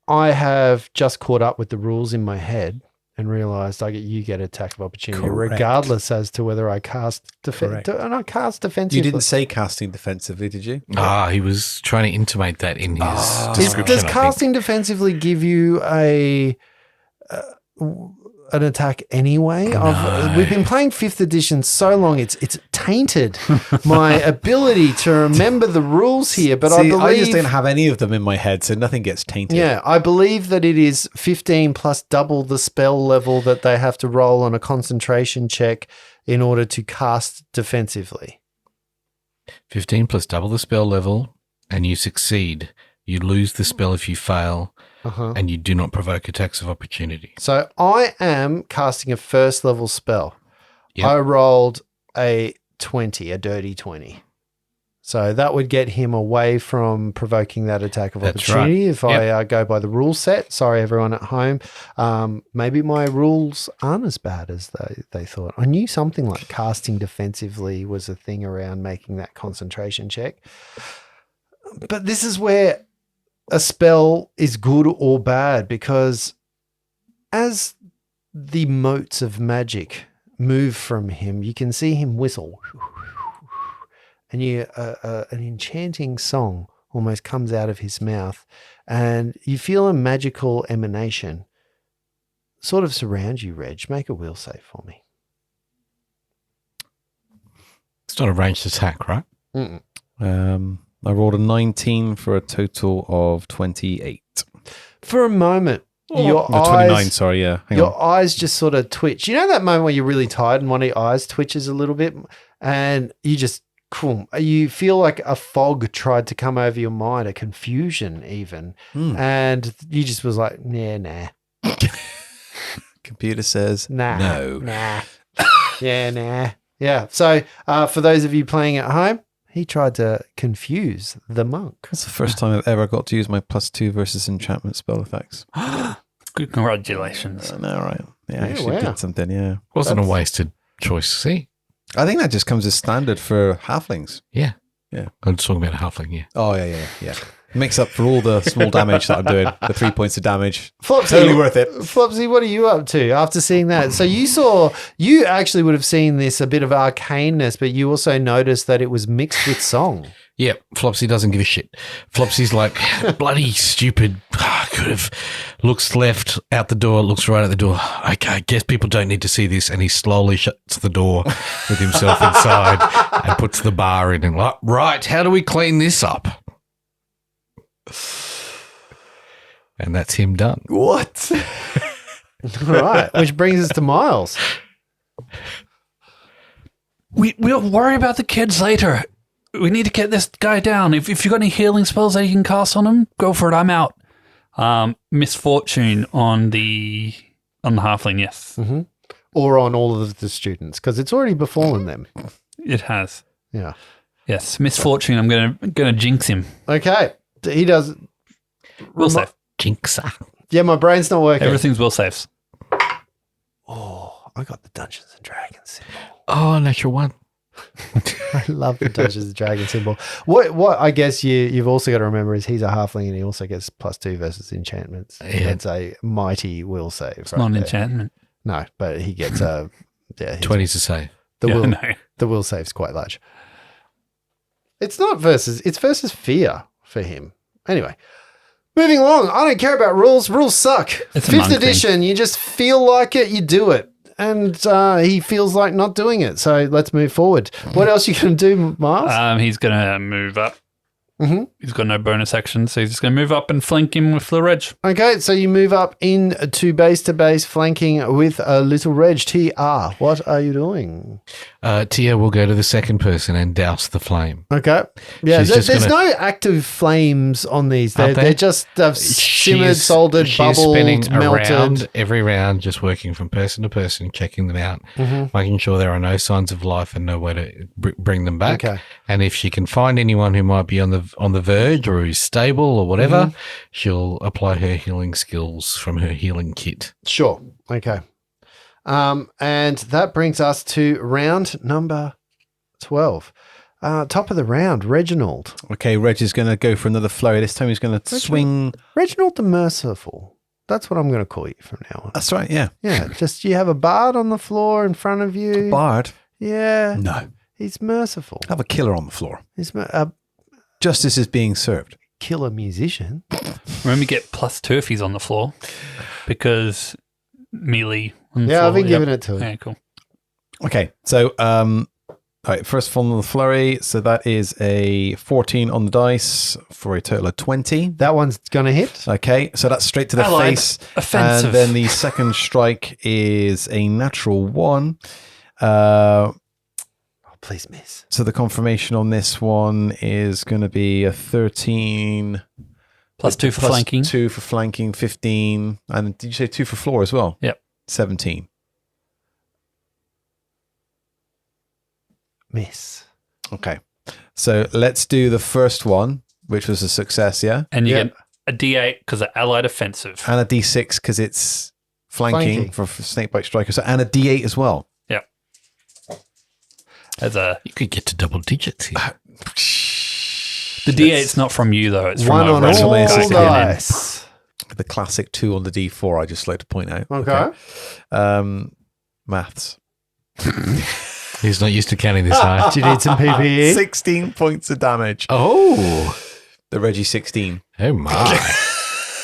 Speaker 2: I have just caught up with the rules in my head and realized you get attack of opportunity
Speaker 3: Correct.
Speaker 2: regardless as to whether I cast
Speaker 3: Correct.
Speaker 2: not cast defensively.
Speaker 3: You didn't say casting defensively, did you?
Speaker 4: He was trying to intimate that in his
Speaker 2: Does
Speaker 4: description. I think.
Speaker 2: casting defensively give you an attack anyway?
Speaker 4: No.
Speaker 2: We've been playing 5th edition so long, it's tainted my ability to remember the rules here. But I believe
Speaker 3: I just didn't have any of them in my head, so nothing gets tainted.
Speaker 2: yeah, I believe that it is 15 plus double the spell level that they have to roll on a concentration check in order to cast defensively.
Speaker 4: 15 plus double the spell level, and you succeed. You lose the spell if you fail, and you do not provoke attacks of opportunity.
Speaker 2: So I am casting a 1st level spell.
Speaker 4: Yep.
Speaker 2: I rolled a 20, a dirty 20. So that would get him away from provoking that attack of
Speaker 4: That's
Speaker 2: opportunity
Speaker 4: right.
Speaker 2: if I go by the rule set. Sorry, everyone at home. Maybe my rules aren't as bad as they thought. I knew something like casting defensively was a thing around making that concentration check. But this is where a spell is good or bad, because as the motes of magic move from him, you can see him whistle, and an enchanting song almost comes out of his mouth, and you feel a magical emanation sort of surround you. Reg, make a will save for me.
Speaker 4: It's not a ranged attack, right?
Speaker 2: Mm-mm.
Speaker 3: I rolled a 19 for a total of 28.
Speaker 2: For a moment, your
Speaker 3: No, 29,
Speaker 2: eyes,
Speaker 3: sorry, yeah. Hang
Speaker 2: your
Speaker 3: on.
Speaker 2: eyes just sort of twitch. You know that moment where you're really tired and one of your eyes twitches a little bit, and you just, you feel like a fog tried to come over your mind, a confusion even, and you just was like, nah.
Speaker 3: Computer says
Speaker 2: Nah.
Speaker 3: no.
Speaker 2: Nah. Yeah, nah. Yeah. So for those of you playing at home, he tried to confuse the monk.
Speaker 3: That's the first time I've ever got to use my +2 versus enchantment spell effects.
Speaker 5: Good, congratulations.
Speaker 3: I know, right? Yeah, I
Speaker 2: Yeah,
Speaker 3: actually
Speaker 2: wow.
Speaker 3: did something, yeah.
Speaker 4: Wasn't a wasted choice. See?
Speaker 3: I think that just comes as standard for halflings.
Speaker 4: Yeah.
Speaker 3: Yeah.
Speaker 4: I'm talking about a halfling, yeah.
Speaker 3: Oh, yeah. Makes up for all the small damage that I'm doing. The 3 points of damage.
Speaker 2: Flopsy,
Speaker 3: Totally worth it.
Speaker 2: Flopsy, what are you up to after seeing that? So you actually would have seen this, a bit of arcaneness, but you also noticed that it was mixed with song.
Speaker 4: Yeah, Flopsy doesn't give a shit. Flopsy's like, bloody stupid. Could have. Looks left out the door, looks right at the door. Okay, I guess people don't need to see this. And he slowly shuts the door with himself inside and puts the bar in and like, right, how do we clean this up? And that's him done.
Speaker 3: What?
Speaker 2: All right, which brings us to Miles.
Speaker 5: We'll worry about the kids later. We need to get this guy down. If you've got any healing spells that you can cast on him, go for it. I'm out. Misfortune on the halfling, yes.
Speaker 2: Mm-hmm. Or on all of the students, because it's already befallen them.
Speaker 5: It has.
Speaker 2: Yeah.
Speaker 5: Yes, misfortune. I'm gonna jinx him.
Speaker 2: Okay. He does.
Speaker 5: Will save.
Speaker 4: Jinxa.
Speaker 2: Yeah, my brain's not working.
Speaker 5: Everything's will saves.
Speaker 2: Oh, I got the Dungeons and Dragons symbol.
Speaker 4: Oh, natural one.
Speaker 2: I love the Dungeons and Dragons symbol. What I guess you've also got to remember is he's a halfling and he also gets +2 versus enchantments.
Speaker 4: Yeah.
Speaker 2: That's a mighty will save.
Speaker 5: It's not an enchantment.
Speaker 2: No, but he gets a
Speaker 4: 20's to save.
Speaker 2: The will save's quite large. It's versus fear for him. Anyway, moving along. I don't care about rules. Rules suck.
Speaker 5: It's a
Speaker 2: 5th
Speaker 5: monk
Speaker 2: edition, you just feel like it, you do it. And he feels like not doing it. So let's move forward. What else you going to do, Miles?
Speaker 5: He's gonna move up He's got no bonus action, so he's just going to move up and flank him with the Reg.
Speaker 2: Okay, so you move up into base to base, flanking with a little Reg. TR, what are you doing?
Speaker 4: Tia will go to the second person and douse the flame.
Speaker 2: Okay. Yeah,
Speaker 4: She's just
Speaker 2: there's
Speaker 4: gonna-
Speaker 2: no active flames on these.
Speaker 4: Aren't
Speaker 2: They're
Speaker 4: they?
Speaker 2: just simmered, soldered,
Speaker 4: She is
Speaker 2: bubbled,
Speaker 4: spending
Speaker 2: melted.
Speaker 4: around every round, just working from person to person, checking them out, making sure there are no signs of life and nowhere to bring them back.
Speaker 2: Okay.
Speaker 4: And if she can find anyone who might be on the verge or who's stable or whatever, she'll apply her healing skills from her healing kit.
Speaker 2: Sure. Okay. And that brings us to round number 12. Top of the round, Reginald.
Speaker 3: Okay, Reg is going to go for another flurry. This time he's going to swing.
Speaker 2: Reginald the Merciful. That's what I'm going to call you from now on.
Speaker 3: That's right, yeah.
Speaker 2: Yeah, just you have a bard on the floor in front of you.
Speaker 3: Bard?
Speaker 2: Yeah.
Speaker 3: No.
Speaker 2: He's merciful.
Speaker 3: Have a killer on the floor.
Speaker 2: He's a
Speaker 3: Justice is being served.
Speaker 2: killer musician.
Speaker 5: Remember, get +2 if he's on the floor because melee. On the
Speaker 2: Yeah,
Speaker 5: floor.
Speaker 2: I've been giving it to him.
Speaker 5: Yeah, cool.
Speaker 3: Okay, so all right, first one on the flurry. So that is a 14 on the dice for a total of 20.
Speaker 2: That one's going to hit.
Speaker 3: Okay, so that's straight to the
Speaker 5: Allied.
Speaker 3: face.
Speaker 5: Offensive.
Speaker 3: And then the second strike is a natural 1.
Speaker 2: Please miss.
Speaker 3: So the confirmation on this one is going to be a 13.
Speaker 5: +2 for flanking.
Speaker 3: 2 for flanking, 15. And did you say 2 for floor as well?
Speaker 5: Yep.
Speaker 3: 17.
Speaker 2: Miss.
Speaker 3: Okay. So let's do the first one, which was a success, yeah?
Speaker 5: And you
Speaker 2: Yeah.
Speaker 5: get a D8 because of allied offensive.
Speaker 3: And a D6 because it's flanking,
Speaker 2: Flanking.
Speaker 3: for snakebite striker. So, and a D8 as well.
Speaker 5: Yep. As a
Speaker 4: You could get to double digits here.
Speaker 5: the D8's not from you though. It's from
Speaker 2: One
Speaker 5: a
Speaker 2: on
Speaker 5: random
Speaker 2: all
Speaker 3: Randomly
Speaker 5: guy
Speaker 3: assisted.
Speaker 5: coming in.
Speaker 2: dice.
Speaker 3: The classic 2 on the D4, I just like to point out.
Speaker 2: Okay.
Speaker 3: Maths.
Speaker 4: He's not used to counting this high.
Speaker 2: Do you need some PPE?
Speaker 3: 16 points of damage.
Speaker 4: Oh,
Speaker 3: The Reggie 16.
Speaker 4: oh my!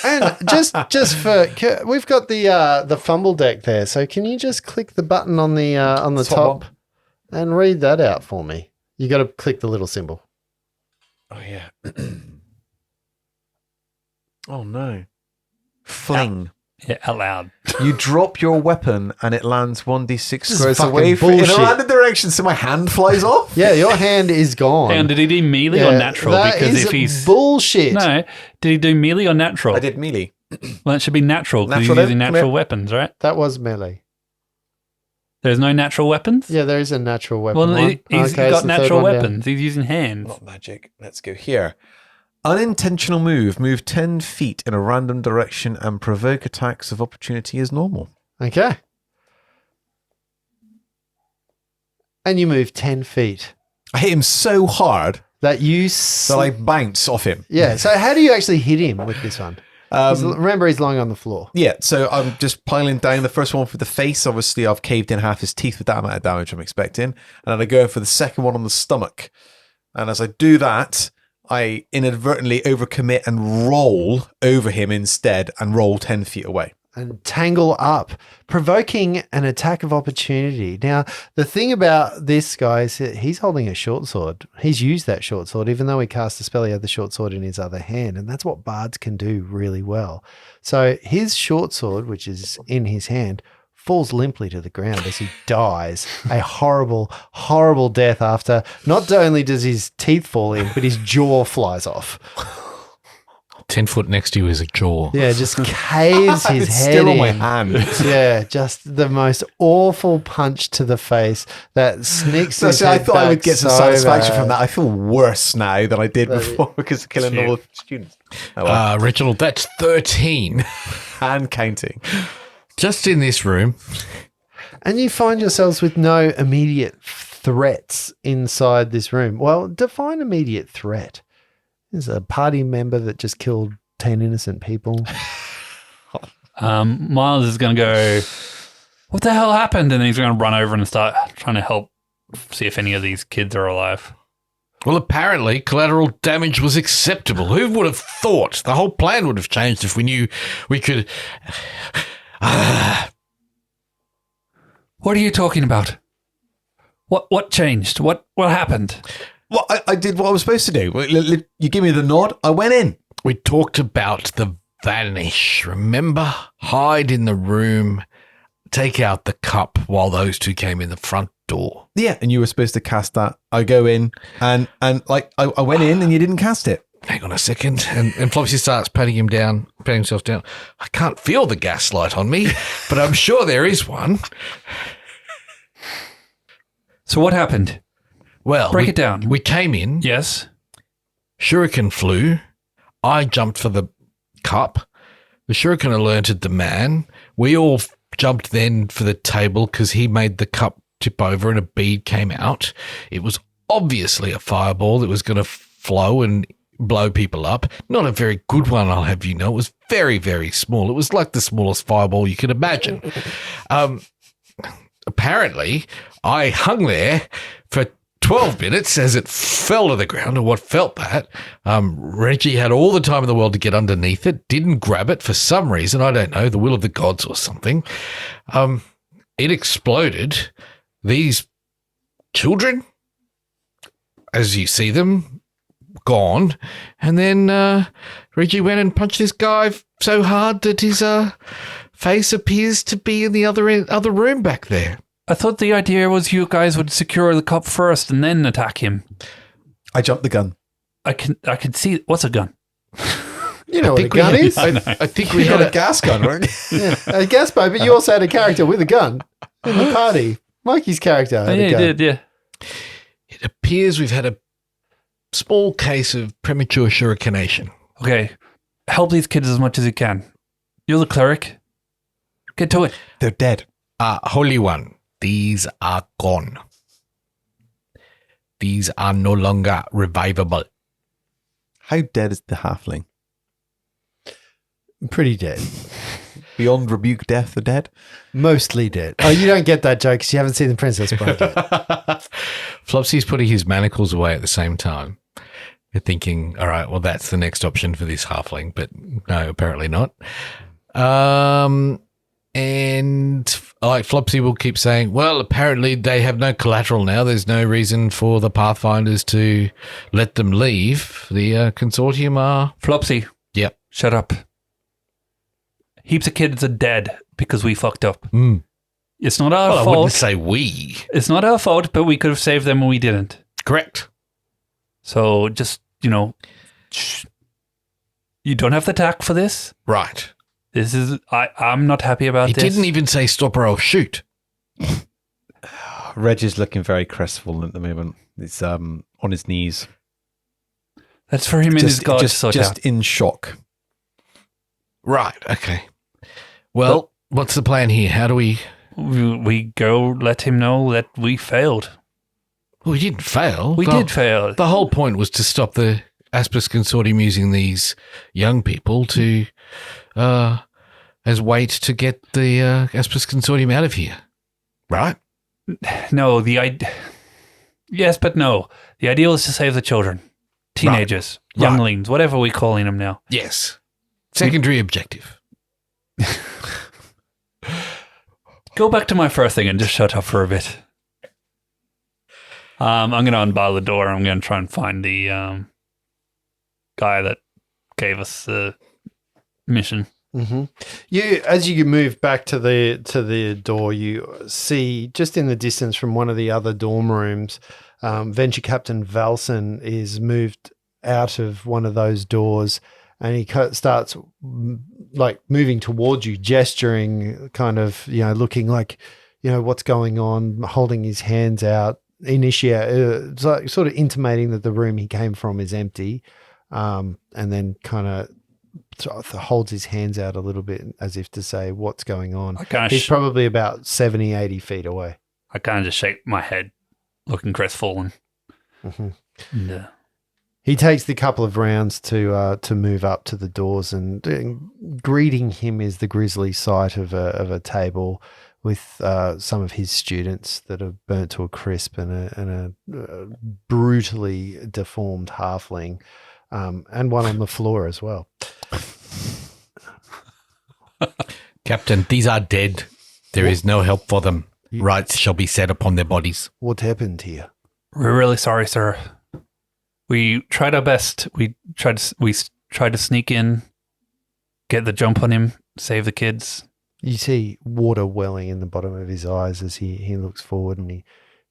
Speaker 2: And just for we've got the Fumble deck there, so can you just click the button on the top
Speaker 3: one.
Speaker 2: and read that out for me? You got to click the little symbol.
Speaker 3: Oh, yeah. Oh, no. Fling.
Speaker 5: Yeah, out loud.
Speaker 3: You drop your weapon and it lands 1d6 squares
Speaker 2: fucking
Speaker 3: away from in
Speaker 2: bullshit.
Speaker 3: a random direction, so my hand flies off.
Speaker 2: Yeah, your hand is gone.
Speaker 5: And did he do melee or
Speaker 2: Yeah,
Speaker 5: natural?
Speaker 2: that
Speaker 5: Because
Speaker 2: is
Speaker 5: if he's
Speaker 2: bullshit.
Speaker 5: no, did he do melee or natural?
Speaker 3: I did melee.
Speaker 5: Well, it should be natural because he's
Speaker 3: Natural
Speaker 5: using
Speaker 3: then? Come
Speaker 5: natural
Speaker 3: here.
Speaker 5: weapons, right?
Speaker 2: That was melee.
Speaker 5: There's no natural weapons.
Speaker 2: Yeah, there is a natural weapon.
Speaker 5: Well,
Speaker 2: one.
Speaker 5: he's
Speaker 2: Okay, it's
Speaker 5: got
Speaker 2: the third
Speaker 5: natural
Speaker 2: one down.
Speaker 5: weapons. He's using hands.
Speaker 3: Not magic. Let's go here. Unintentional move. Move 10 feet in a random direction and provoke attacks of opportunity as normal.
Speaker 2: Okay. And you move 10 feet.
Speaker 3: I hit him so hard
Speaker 2: That you...
Speaker 3: that I bounce off him.
Speaker 2: yeah, so how do you actually hit him with this one? Remember, he's lying on the floor.
Speaker 3: Yeah, so I'm just piling down the first one for the face. Obviously, I've caved in half his teeth with that amount of damage I'm expecting. And then I go for the second one on the stomach. And as I do that, I inadvertently overcommit and roll over him instead and roll 10 feet away.
Speaker 2: And tangle up, provoking an attack of opportunity. Now, the thing about this guy is that he's holding a short sword. He's used that short sword, even though he cast a spell, he had the short sword in his other hand. And that's what bards can do really well. So his short sword, which is in his hand, falls limply to the ground as he dies a horrible, horrible death after not only does his teeth fall in, but his jaw flies off.
Speaker 4: 10 foot next to you is a jaw.
Speaker 2: Yeah, just caves his
Speaker 3: It's
Speaker 2: head
Speaker 3: still on
Speaker 2: in.
Speaker 3: my hand.
Speaker 2: Yeah, just the most awful punch to the face that snicks
Speaker 3: So
Speaker 2: his
Speaker 3: I
Speaker 2: head
Speaker 3: thought I
Speaker 2: back
Speaker 3: would get some
Speaker 2: so
Speaker 3: satisfaction
Speaker 2: bad.
Speaker 3: from that. I feel worse now than I did before because of killing all the students. Oh, well.
Speaker 4: Reginald, that's 13.
Speaker 3: And counting.
Speaker 4: Just in this room.
Speaker 2: And you find yourselves with no immediate threats inside this room. Well, define immediate threat. There's a party member that just killed 10 innocent people.
Speaker 5: Miles is going to go, what the hell happened? And then he's going to run over and start trying to help see if any of these kids are alive.
Speaker 4: Well, apparently collateral damage was acceptable. Who would have thought? The whole plan would have changed if we knew we could...
Speaker 5: What are you talking about? What changed? What happened?
Speaker 3: Well, I did what I was supposed to do. You give me the nod. I went in.
Speaker 4: We talked about the vanish, remember? Hide in the room, take out the cup while those two came in the front door.
Speaker 3: Yeah, and you were supposed to cast that. I go in and like I went in and you didn't cast it.
Speaker 4: Hang on a second. And Flopsy starts patting himself down. I can't feel the gaslight on me, but I'm sure there is one.
Speaker 5: So what happened?
Speaker 4: Well,
Speaker 5: Break it down.
Speaker 4: We came in.
Speaker 5: Yes.
Speaker 4: Shuriken flew. I jumped for the cup. The shuriken alerted the man. We all jumped then for the table because he made the cup tip over and a bead came out. It was obviously a fireball that was going to flow and blow people up. Not a very good one, I'll have you know. It was very, very small. It was like the smallest fireball you could imagine. Apparently, I hung there for 12 minutes as it fell to the ground, or what felt that. Reggie had all the time in the world to get underneath it, didn't grab it for some reason. I don't know, the will of the gods or something. It exploded. These children, as you see them, gone. And then Reggie went and punched this guy so hard that his face appears to be in the other room back there.
Speaker 5: I thought the idea was you guys would secure the cup first and then attack him.
Speaker 3: I jumped the gun.
Speaker 5: I can see. What's a gun?
Speaker 2: You know what a gun is?
Speaker 4: I think we
Speaker 3: You
Speaker 4: had
Speaker 3: got a gas gun, right?
Speaker 2: Yeah, a gas boat, but you also had a character with a gun in the party. Mikey's character had
Speaker 5: yeah,
Speaker 2: a
Speaker 5: you
Speaker 2: gun.
Speaker 5: did. Yeah.
Speaker 4: It appears we've had a small case of premature shurikenation.
Speaker 5: Okay. Help these kids as much as you can. You're the cleric. Get to it.
Speaker 3: They're dead.
Speaker 4: Holy One, these are gone. These are no longer revivable.
Speaker 3: How dead is the halfling?
Speaker 2: Pretty dead.
Speaker 3: Beyond rebuke death, the dead?
Speaker 2: Mostly dead. Oh, you don't get that joke because you haven't seen The Princess Bride yet.
Speaker 4: Flopsy's putting his manacles away at the same time. You're thinking, all right, well, that's the next option for this halfling, but no, apparently not. And like Flopsy will keep saying, well, apparently they have no collateral now. There's no reason for the Pathfinders to let them leave. The consortium are...
Speaker 5: Flopsy,
Speaker 4: Yep.
Speaker 5: shut up. Heaps of kids are dead because we fucked up.
Speaker 4: Mm.
Speaker 5: It's not our
Speaker 4: Well, I wouldn't
Speaker 5: fault.
Speaker 4: say we.
Speaker 5: It's not our fault, but we could have saved them and we didn't.
Speaker 4: Correct.
Speaker 5: So just, shh. You don't have to attack for this.
Speaker 4: Right.
Speaker 5: This is, I'm not happy about
Speaker 4: He
Speaker 5: this.
Speaker 4: didn't even say stop or I'll shoot.
Speaker 3: Reg is looking very crestfallen at the moment. He's on his knees.
Speaker 5: That's for him and his god to sort out.
Speaker 3: in shock.
Speaker 4: Right. Okay. Well, what's the plan here? How do we...
Speaker 5: We go let him know that we failed.
Speaker 4: We didn't fail.
Speaker 5: We did fail.
Speaker 4: The whole point was to stop the Aspis Consortium using these young people to as weight to get the Aspis Consortium out of here. Right?
Speaker 5: No, yes, but no. The idea was to save the children. Teenagers,
Speaker 4: Right.
Speaker 5: younglings, whatever we're calling them now.
Speaker 4: Yes. Secondary objective.
Speaker 5: Go back to my first thing and just shut up for a bit. I'm going to unbar the door. I'm going to try and find the guy that gave us the mission.
Speaker 2: Mm-hmm. As you move back to the door, you see just in the distance from one of the other dorm rooms, Venture Captain Valson is moved out of one of those doors, and he starts like moving towards you, gesturing, kind of looking like what's going on, holding his hands out, sort of intimating that the room he came from is empty, and then kind of holds his hands out a little bit as if to say what's going on. He's probably about 70, 80 feet away.
Speaker 5: I kind of just shake my head, looking crestfallen.
Speaker 2: Mm-hmm.
Speaker 5: And,
Speaker 2: he takes the couple of rounds to move up to the doors, and greeting him is the grisly sight of a table with some of his students that are burnt to a crisp and a brutally deformed halfling, and one on the floor as well.
Speaker 4: Captain, these are dead. There is no help for them. Rights shall be set upon their bodies.
Speaker 2: What happened here?
Speaker 5: we're really sorry, sir. We tried our best. We tried to sneak in, get the jump on him, save the kids.
Speaker 2: You see water welling in the bottom of his eyes as he looks forward, and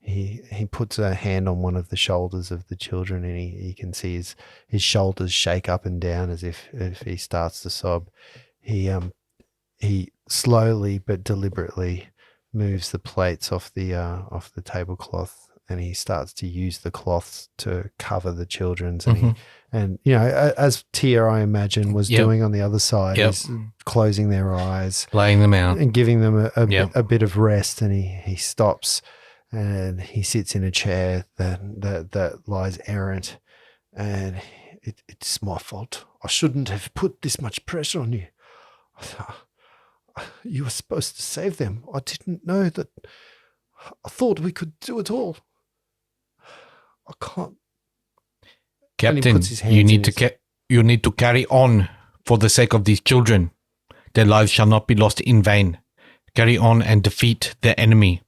Speaker 2: he puts a hand on one of the shoulders of the children, and he can see his shoulders shake up and down as if he starts to sob. He slowly but deliberately moves the plates off the tablecloth, and he starts to use the cloths to cover the children's. And as Tia, I imagine, was doing on the other side, he's closing their eyes,
Speaker 4: laying them out,
Speaker 2: and giving them a bit of rest. And he stops and he sits in a chair that lies errant. And it's my fault. I shouldn't have put this much pressure on you. You were supposed to save them. I didn't know that. I thought we could do it all. I can't.
Speaker 4: Captain, you need to carry on for the sake of these children. Their lives shall not be lost in vain. Carry on and defeat their enemy.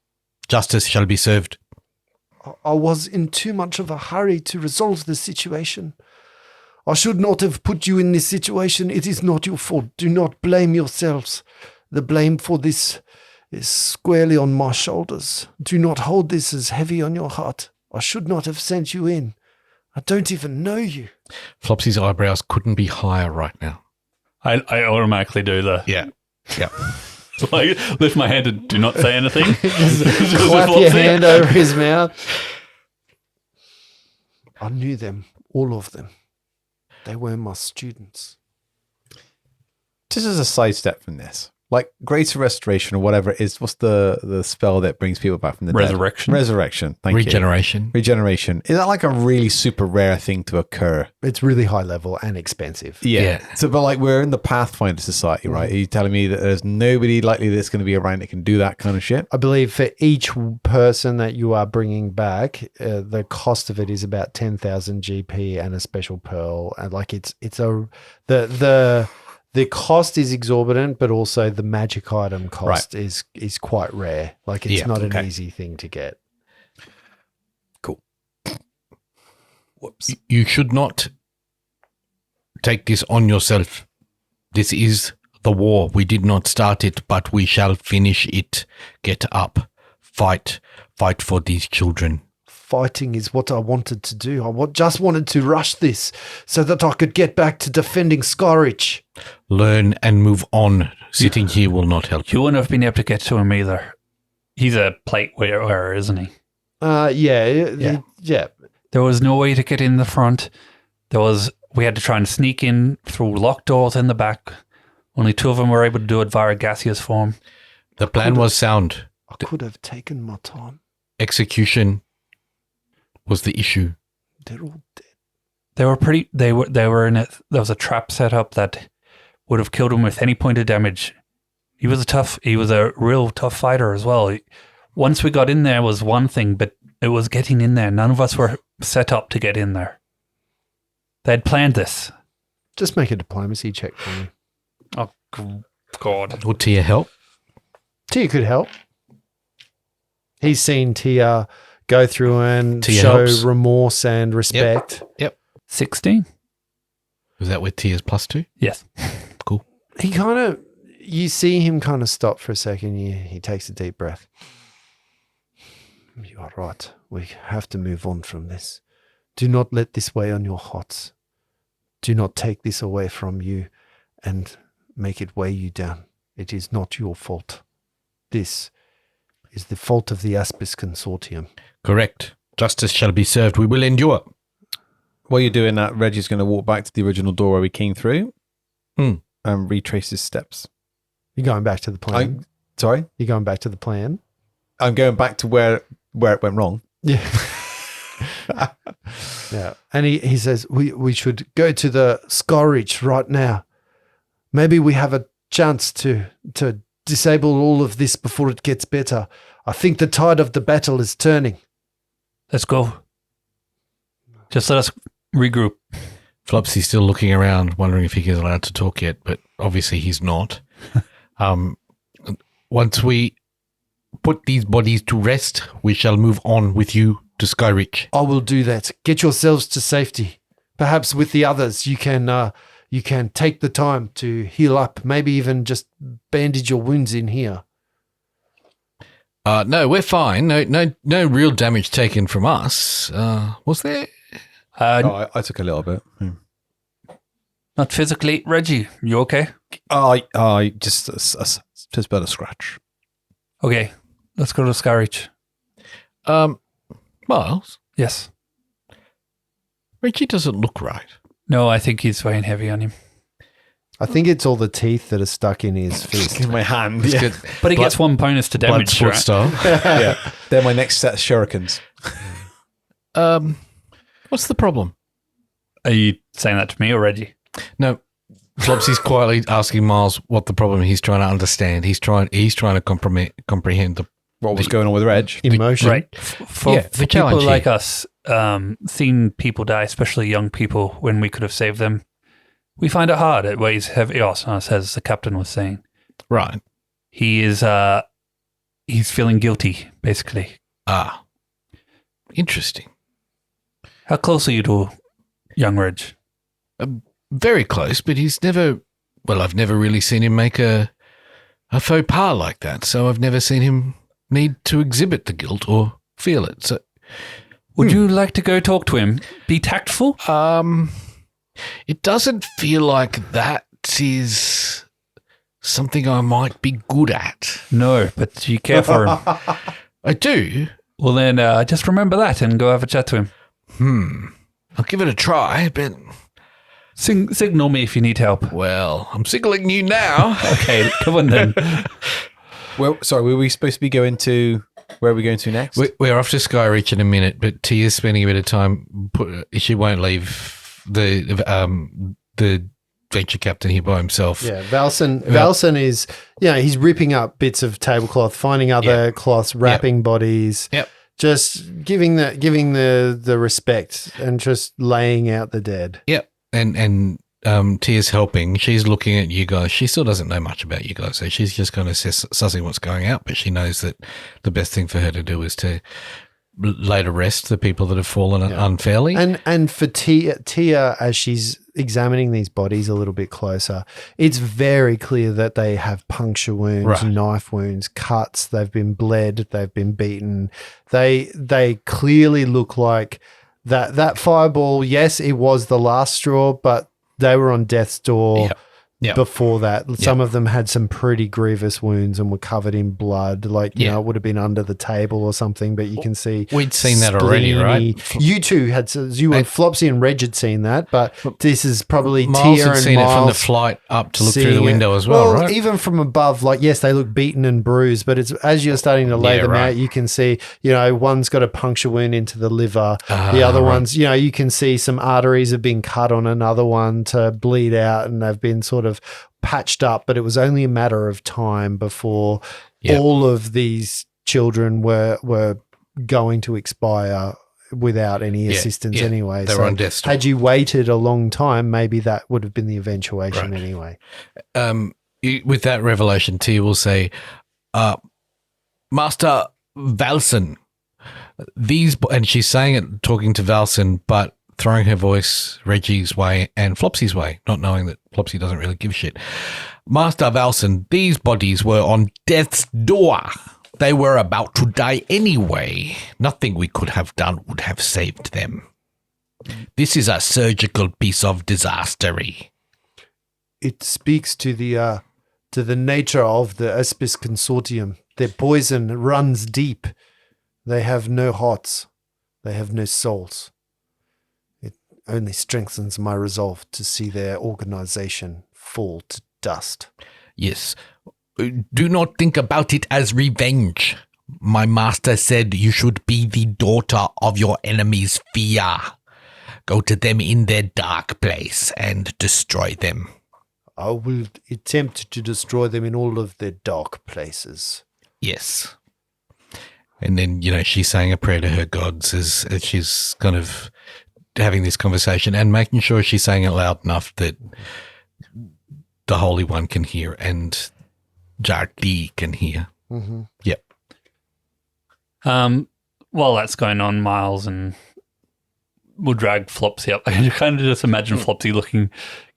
Speaker 4: Justice shall be served.
Speaker 2: I was in too much of a hurry to resolve the situation. I should not have put you in this situation. It is not your fault. Do not blame yourselves. The blame for this is squarely on my shoulders. Do not hold this as heavy on your heart. I should not have sent you in. I don't even know you.
Speaker 4: Flopsy's eyebrows couldn't be higher right now.
Speaker 5: I automatically do the
Speaker 4: Yeah.
Speaker 5: like lift my hand and do not say anything.
Speaker 2: Just clap your hand over his mouth. I knew them, all of them. They were my students.
Speaker 3: Just as a sidestep from this, like greater restoration or whatever it is, what's the spell that brings people back from the
Speaker 5: Resurrection.
Speaker 3: dead? Resurrection. Thank you. Regeneration. Is that like a really super rare thing to occur?
Speaker 2: It's really high level and expensive.
Speaker 3: Yeah. So, but like we're in the Pathfinder Society, right? Are you telling me that there's nobody likely that's going to be around that can do that kind of shit?
Speaker 2: I believe for each person that you are bringing back, the cost of it is about 10,000 GP and a special pearl. And like the cost is exorbitant, but also the magic item cost is quite rare. Like it's not an easy thing to get.
Speaker 3: Cool. Whoops.
Speaker 4: You should not take this on yourself. This is the war. We did not start it, but we shall finish it. Get up. Fight. Fight for these children.
Speaker 2: Fighting is what I wanted to do. I just wanted to rush this so that I could get back to defending Skyreach.
Speaker 4: Learn and move on. Sitting here will not help.
Speaker 5: You wouldn't have been able to get to him either. He's a plate wearer, isn't he?
Speaker 2: Yeah.
Speaker 5: There was no way to get in the front. We had to try and sneak in through locked doors in the back. Only two of them were able to do it via gaseous form.
Speaker 4: The plan was sound.
Speaker 2: I could have taken my time.
Speaker 4: Execution was the issue.
Speaker 2: They're all dead.
Speaker 5: They were in it. There was a trap set up that would have killed him with any point of damage. He was a real tough fighter as well. Once we got in there was one thing, but it was getting in there. None of us were set up to get in there. They had planned this.
Speaker 2: Just make a diplomacy check for me.
Speaker 5: Oh, God.
Speaker 4: Would Tia help?
Speaker 2: Tia could help. He's seen Tia go through and
Speaker 4: Tia
Speaker 2: show
Speaker 4: helps.
Speaker 2: remorse and respect.
Speaker 4: Yep.
Speaker 5: 16?
Speaker 4: Was that with Tia's +2?
Speaker 5: Yes.
Speaker 4: Cool.
Speaker 2: You see him kind of stop for a second. He takes a deep breath. You are right. We have to move on from this. Do not let this weigh on your hearts. Do not take this away from you and make it weigh you down. It is not your fault. This is the fault of the Aspis Consortium.
Speaker 4: Correct. Justice shall be served. We will endure.
Speaker 3: While you're doing that, Reggie's going to walk back to the original door where we came through and retrace his steps.
Speaker 2: You're going back to the plan.
Speaker 3: Sorry?
Speaker 2: You're going back to the plan.
Speaker 3: I'm going back to where it went wrong.
Speaker 2: Yeah. Yeah. And he says, we should go to the Skyreach right now. Maybe we have a chance to disable all of this before it gets better. I think the tide of the battle is turning.
Speaker 5: Let's go. Just let us regroup.
Speaker 4: Flopsy's still looking around, wondering if he is allowed to talk yet, but obviously he's not. Once we put these bodies to rest, we shall move on with you Skyreach.
Speaker 2: I will do that. Get yourselves to safety. Perhaps with the others, you can take the time to heal up. Maybe even just bandage your wounds in here.
Speaker 4: No, we're fine. No real damage taken from us. Was there?
Speaker 3: I took a little bit.
Speaker 5: Not physically. Reggie, you okay?
Speaker 3: I just about a scratch.
Speaker 5: Okay, let's go to Skyreach.
Speaker 4: Miles,
Speaker 5: Yes.
Speaker 4: Reggie doesn't look right.
Speaker 5: No, I think he's weighing heavy on him.
Speaker 2: I think it's all the teeth that are stuck in his fist.
Speaker 3: In my hand.
Speaker 4: It's
Speaker 3: Yeah.
Speaker 4: good.
Speaker 5: But he gets one bonus to
Speaker 4: Blood
Speaker 5: damage,
Speaker 4: sport
Speaker 5: right?
Speaker 4: style.
Speaker 3: Yeah. They're my next set of shurikens.
Speaker 4: What's the problem?
Speaker 5: Are you saying that to me or Reggie?
Speaker 4: No, Flopsy's quietly asking Miles what the problem. He's trying to understand. He's trying to comprehend the.
Speaker 3: What was going on with Reg?
Speaker 2: Emotion.
Speaker 5: Right. For
Speaker 4: the
Speaker 5: people
Speaker 4: challenge
Speaker 5: like
Speaker 4: here.
Speaker 5: us, seeing people die, especially young people, when we could have saved them, we find it hard. It weighs heavy on us, as the captain was saying.
Speaker 4: Right.
Speaker 5: He is he's feeling guilty, basically.
Speaker 4: Ah. Interesting.
Speaker 5: How close are you to young Reg?
Speaker 4: Very close, but he's never. Well, I've never really seen him make a faux pas like that, so I've never seen him need to exhibit the guilt or feel it. So,
Speaker 5: Would you like to go talk to him? Be tactful?
Speaker 4: it doesn't feel like that is something I might be good at.
Speaker 5: No, but you care for him.
Speaker 4: I do.
Speaker 5: Well, then just remember that and go have a chat to him.
Speaker 4: I'll give it a try, but
Speaker 5: Signal me if you need help.
Speaker 4: well, I'm signaling you now.
Speaker 5: Okay, come on then.
Speaker 3: Well, sorry, were we supposed to be going to... Where are we going to next?
Speaker 4: We're off to Skyreach in a minute, but Tia's spending a bit of time. She won't leave the venture captain here by himself.
Speaker 2: Yeah, Valson is, he's ripping up bits of tablecloth, finding other cloths, wrapping bodies.
Speaker 4: Yep.
Speaker 2: Just giving the respect and just laying out the dead.
Speaker 4: Yep. And Tia's helping. She's looking at you guys. She still doesn't know much about you guys, so she's just kind of sussing what's going out, but she knows that the best thing for her to do is to lay to rest the people that have fallen unfairly.
Speaker 2: And for Tia, as she's examining these bodies a little bit closer, it's very clear that they have puncture wounds,
Speaker 4: Right.
Speaker 2: knife wounds, cuts. They've been bled. They've been beaten. They clearly look like that fireball. Yes, it was the last straw, but they were on death's door.
Speaker 4: Yep.
Speaker 2: Before that, some of them had some pretty grievous wounds and were covered in blood. Like, you know, it would have been under the table or something, but you can see.
Speaker 4: We'd seen that already, right?
Speaker 2: You two had, you and Flopsy and Reg had seen that, but this is probably
Speaker 4: Miles
Speaker 2: Tia
Speaker 4: had
Speaker 2: and
Speaker 4: seen
Speaker 2: Miles
Speaker 4: it from the flight up to look through the
Speaker 2: seeing
Speaker 4: window
Speaker 2: it.
Speaker 4: as well, right?
Speaker 2: Even from above, like, yes, they look beaten and bruised, but it's as you're starting to lay
Speaker 4: Yeah,
Speaker 2: them
Speaker 4: right.
Speaker 2: out, you can see, one's got a puncture wound into the liver. The other ones, you can see some arteries have been cut on another one to bleed out, and they've been sort of patched up, but it was only a matter of time before all of these children were going to expire without any assistance anyway.
Speaker 4: They were on death's door.
Speaker 2: had you waited a long time, maybe that would have been the eventuation anyway.
Speaker 4: With that revelation, Tia will say, Master Valson, and she's saying it, talking to Valson, but throwing her voice Reggie's way and Flopsy's way, not knowing that Flopsy doesn't really give a shit. Master Valson, these bodies were on death's door. They were about to die anyway. Nothing we could have done would have saved them. This is a surgical piece of disastery.
Speaker 2: It speaks to the nature of the Espis Consortium. Their poison runs deep. They have no hearts. They have no souls. It only strengthens my resolve to see their organization fall to dust.
Speaker 4: Yes. Do not think about it as revenge. My master said you should be the daughter of your enemy's fear. Go to them in their dark place and destroy them.
Speaker 2: I will attempt to destroy them in all of their dark places.
Speaker 4: Yes. And then, she's saying a prayer to her gods as she's kind of having this conversation and making sure she's saying it loud enough that the Holy One can hear and Jardi can hear.
Speaker 2: Mm-hmm.
Speaker 4: Yep.
Speaker 5: while that's going on, Miles and we'll drag Flopsy up. I can kind of just imagine Flopsy looking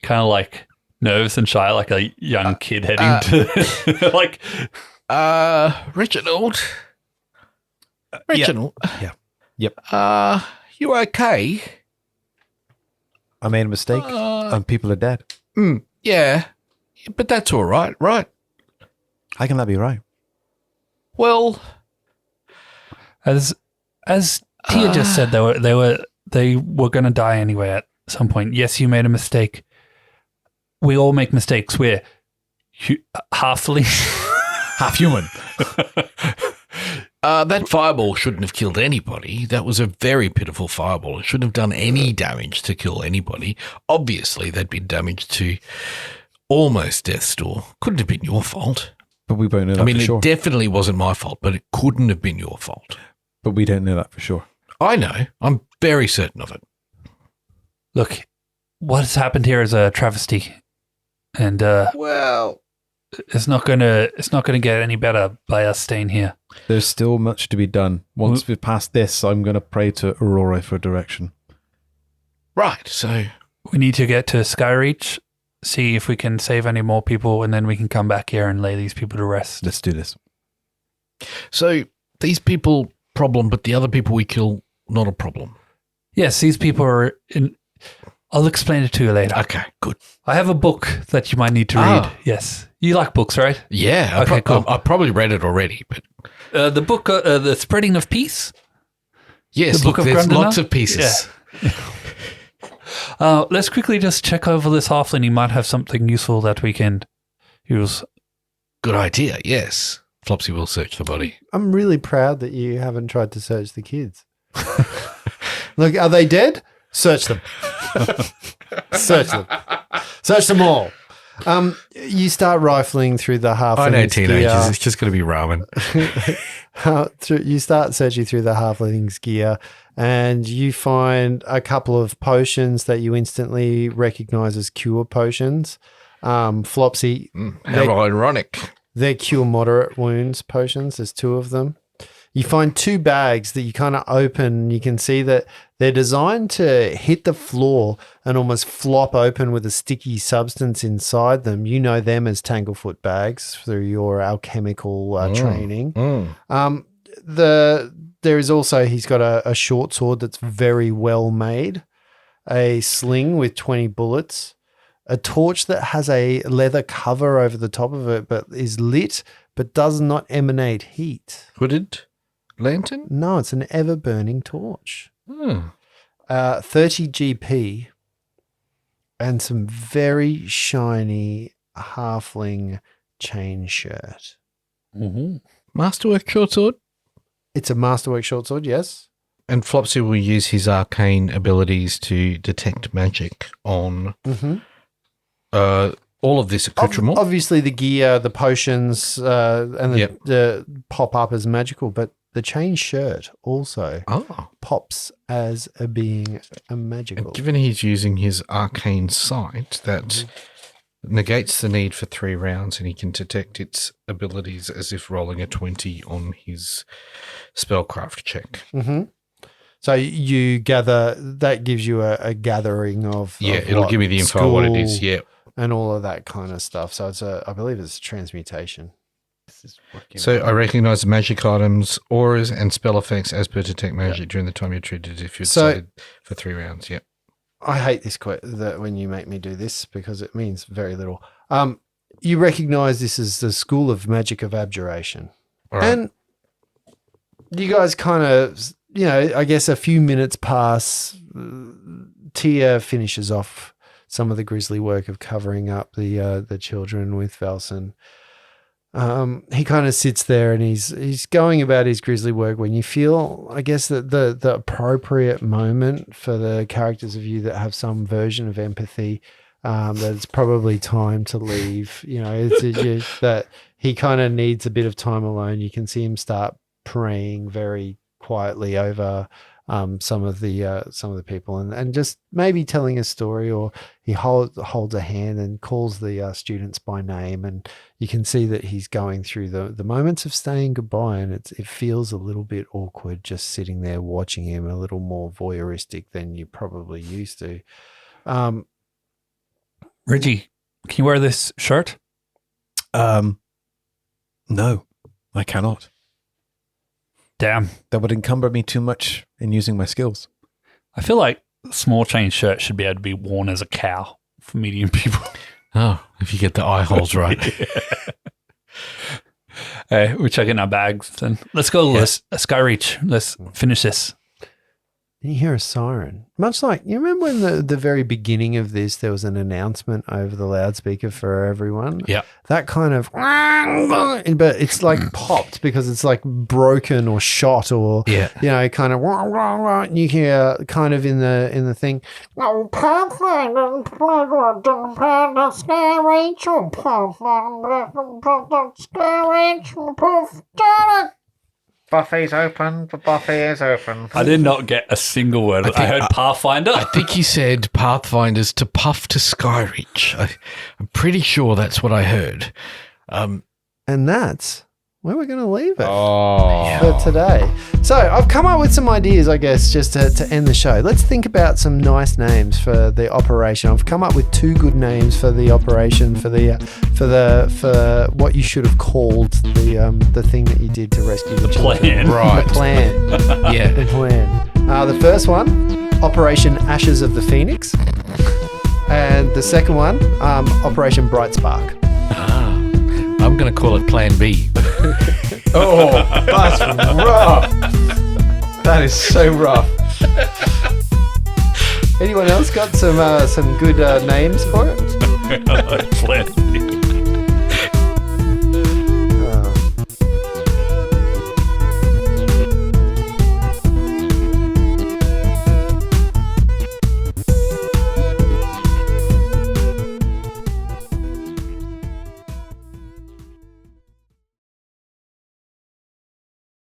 Speaker 5: kind of like nervous and shy, like a young kid heading to like.
Speaker 4: Reginald. Reginald.
Speaker 3: Yeah. Yep.
Speaker 4: You okay?
Speaker 3: I made a mistake and people are dead.
Speaker 4: Yeah, but that's all right, right?
Speaker 3: How can that be right?
Speaker 4: Well,
Speaker 5: As Tia just said, they were going to die anyway at some point. Yes, you made a mistake. We all make mistakes. We're halfling,
Speaker 3: Half human.
Speaker 4: that fireball shouldn't have killed anybody. That was a very pitiful fireball. It shouldn't have done any damage to kill anybody. Obviously, there'd been damage to almost Death's Door. Couldn't have been your fault.
Speaker 3: But we won't know that
Speaker 4: I mean,
Speaker 3: for
Speaker 4: it
Speaker 3: sure.
Speaker 4: definitely wasn't my fault, but it couldn't have been your fault.
Speaker 3: But we don't know that for sure.
Speaker 4: I know. I'm very certain of it.
Speaker 5: Look, what has happened here is a travesty, and
Speaker 4: Well,
Speaker 5: it's not gonna get any better by us staying here.
Speaker 3: There's still much to be done. Once we've passed this, I'm going to pray to Aurora for direction.
Speaker 4: right. So,
Speaker 5: We need to get to Skyreach, see if we can save any more people, and then we can come back here and lay these people to rest.
Speaker 3: Let's do this.
Speaker 4: these people, problem, but the other people we kill, not a problem.
Speaker 5: Yes, these people are in. I'll explain it to you later.
Speaker 4: Okay, good.
Speaker 5: I have a book that you might need to read. Yes. You like books, right?
Speaker 4: Yeah,
Speaker 5: Okay, cool.
Speaker 4: I probably read it already, but
Speaker 5: The book, The Spreading of Peace.
Speaker 4: yes,
Speaker 5: The Book
Speaker 4: look,
Speaker 5: of
Speaker 4: there's
Speaker 5: Grundina?
Speaker 4: lots of pieces.
Speaker 5: Let's quickly just check over this halfling. He might have something useful that we can use.
Speaker 4: Good idea, yes. Flopsy will search the body.
Speaker 2: I'm really proud that you haven't tried to search the kids. Look, are they dead? Search them. Search them. Search them all. You start rifling through the halflings.
Speaker 4: I know teenagers,
Speaker 2: gear.
Speaker 4: it's just going to be ramen.
Speaker 2: You start searching through the halflings gear, and you find a couple of potions that you instantly recognize as cure potions. Flopsy,
Speaker 4: How ironic.
Speaker 2: they're cure moderate wounds potions. There's two of them. You find two bags that you kind of open. You can see that they're designed to hit the floor and almost flop open with a sticky substance inside them. You know them as Tanglefoot bags through your alchemical training. There is also, he's got a short sword that's very well made, a sling with 20 bullets, a torch that has a leather cover over the top of it but is lit but does not emanate heat.
Speaker 4: Hooded lantern?
Speaker 2: No, it's an ever-burning torch.
Speaker 4: Hmm.
Speaker 2: 30 GP and some very shiny halfling chain shirt.
Speaker 4: Masterwork short sword?
Speaker 2: It's a masterwork short sword, yes.
Speaker 4: And Flopsy will use his arcane abilities to detect magic on all of this accoutrement.
Speaker 2: Obviously, the gear, the potions, and the pop up as magical, but the chain shirt also pops as being a magical.
Speaker 4: And given he's using his arcane sight, that negates the need for 3 rounds, and he can detect its abilities as if rolling a 20 on his spellcraft check.
Speaker 2: So you gather, that gives you a gathering of
Speaker 4: It'll give me the info on what it is. Yeah.
Speaker 2: And all of that kind of stuff. So it's I believe it's a transmutation.
Speaker 4: So I recognize the magic items, auras, and spell effects as per detect magic during the time you're treated if you're decided for 3 rounds. Yep.
Speaker 2: I hate this that when you make me do this because it means very little. You recognize this as the School of Magic of Abjuration.
Speaker 4: All right.
Speaker 2: And you guys kind of, I guess a few minutes pass. Tia finishes off some of the grisly work of covering up the children with Velson. He kind of sits there and he's going about his grisly work when you feel, I guess, that the appropriate moment for the characters of you that have some version of empathy, that it's probably time to leave. That he kind of needs a bit of time alone. You can see him start praying very quietly over some of the people, and just maybe telling a story, or he holds a hand and calls the students by name, and you can see that he's going through the moments of saying goodbye, and it feels a little bit awkward just sitting there watching him, a little more voyeuristic than you probably used to.
Speaker 5: Reggie, can you wear this shirt?
Speaker 3: No, I cannot.
Speaker 5: Damn.
Speaker 3: That would encumber me too much in using my skills.
Speaker 5: I feel like small chain shirt should be able to be worn as a cow for medium people.
Speaker 4: Oh, if you get the eye holes right.
Speaker 5: Hey, we're checking our bags then. Let's go, let's Skyreach. Let's finish this.
Speaker 2: You hear a siren. Much like, you remember when the very beginning of this, there was an announcement over the loudspeaker for everyone?
Speaker 4: Yeah.
Speaker 2: That kind of, but it's like popped because it's like broken or shot, or, kind of, and you hear kind of in the thing,
Speaker 6: Buffet's open. The buffet is open.
Speaker 5: I did not get a single word. I heard Pathfinder.
Speaker 4: I think he said Pathfinders to puff to Skyreach. I'm pretty sure that's what I heard.
Speaker 2: and that's where we're going to leave it
Speaker 6: Oh.
Speaker 2: for today. So I've come up with some ideas, I guess, just to end the show. Let's think about some nice names for the operation. I've come up with 2 good names for the operation, for what you should have called the thing that you did to rescue the children.
Speaker 5: plan.
Speaker 4: Right.
Speaker 2: The plan.
Speaker 4: Yeah.
Speaker 2: The plan. The first one, Operation Ashes of the Phoenix. And the second one, Operation Bright Spark.
Speaker 4: I'm going to call it Plan B.
Speaker 3: Oh, that's rough. That is so rough.
Speaker 2: Anyone else got some good names for it?
Speaker 5: Plan.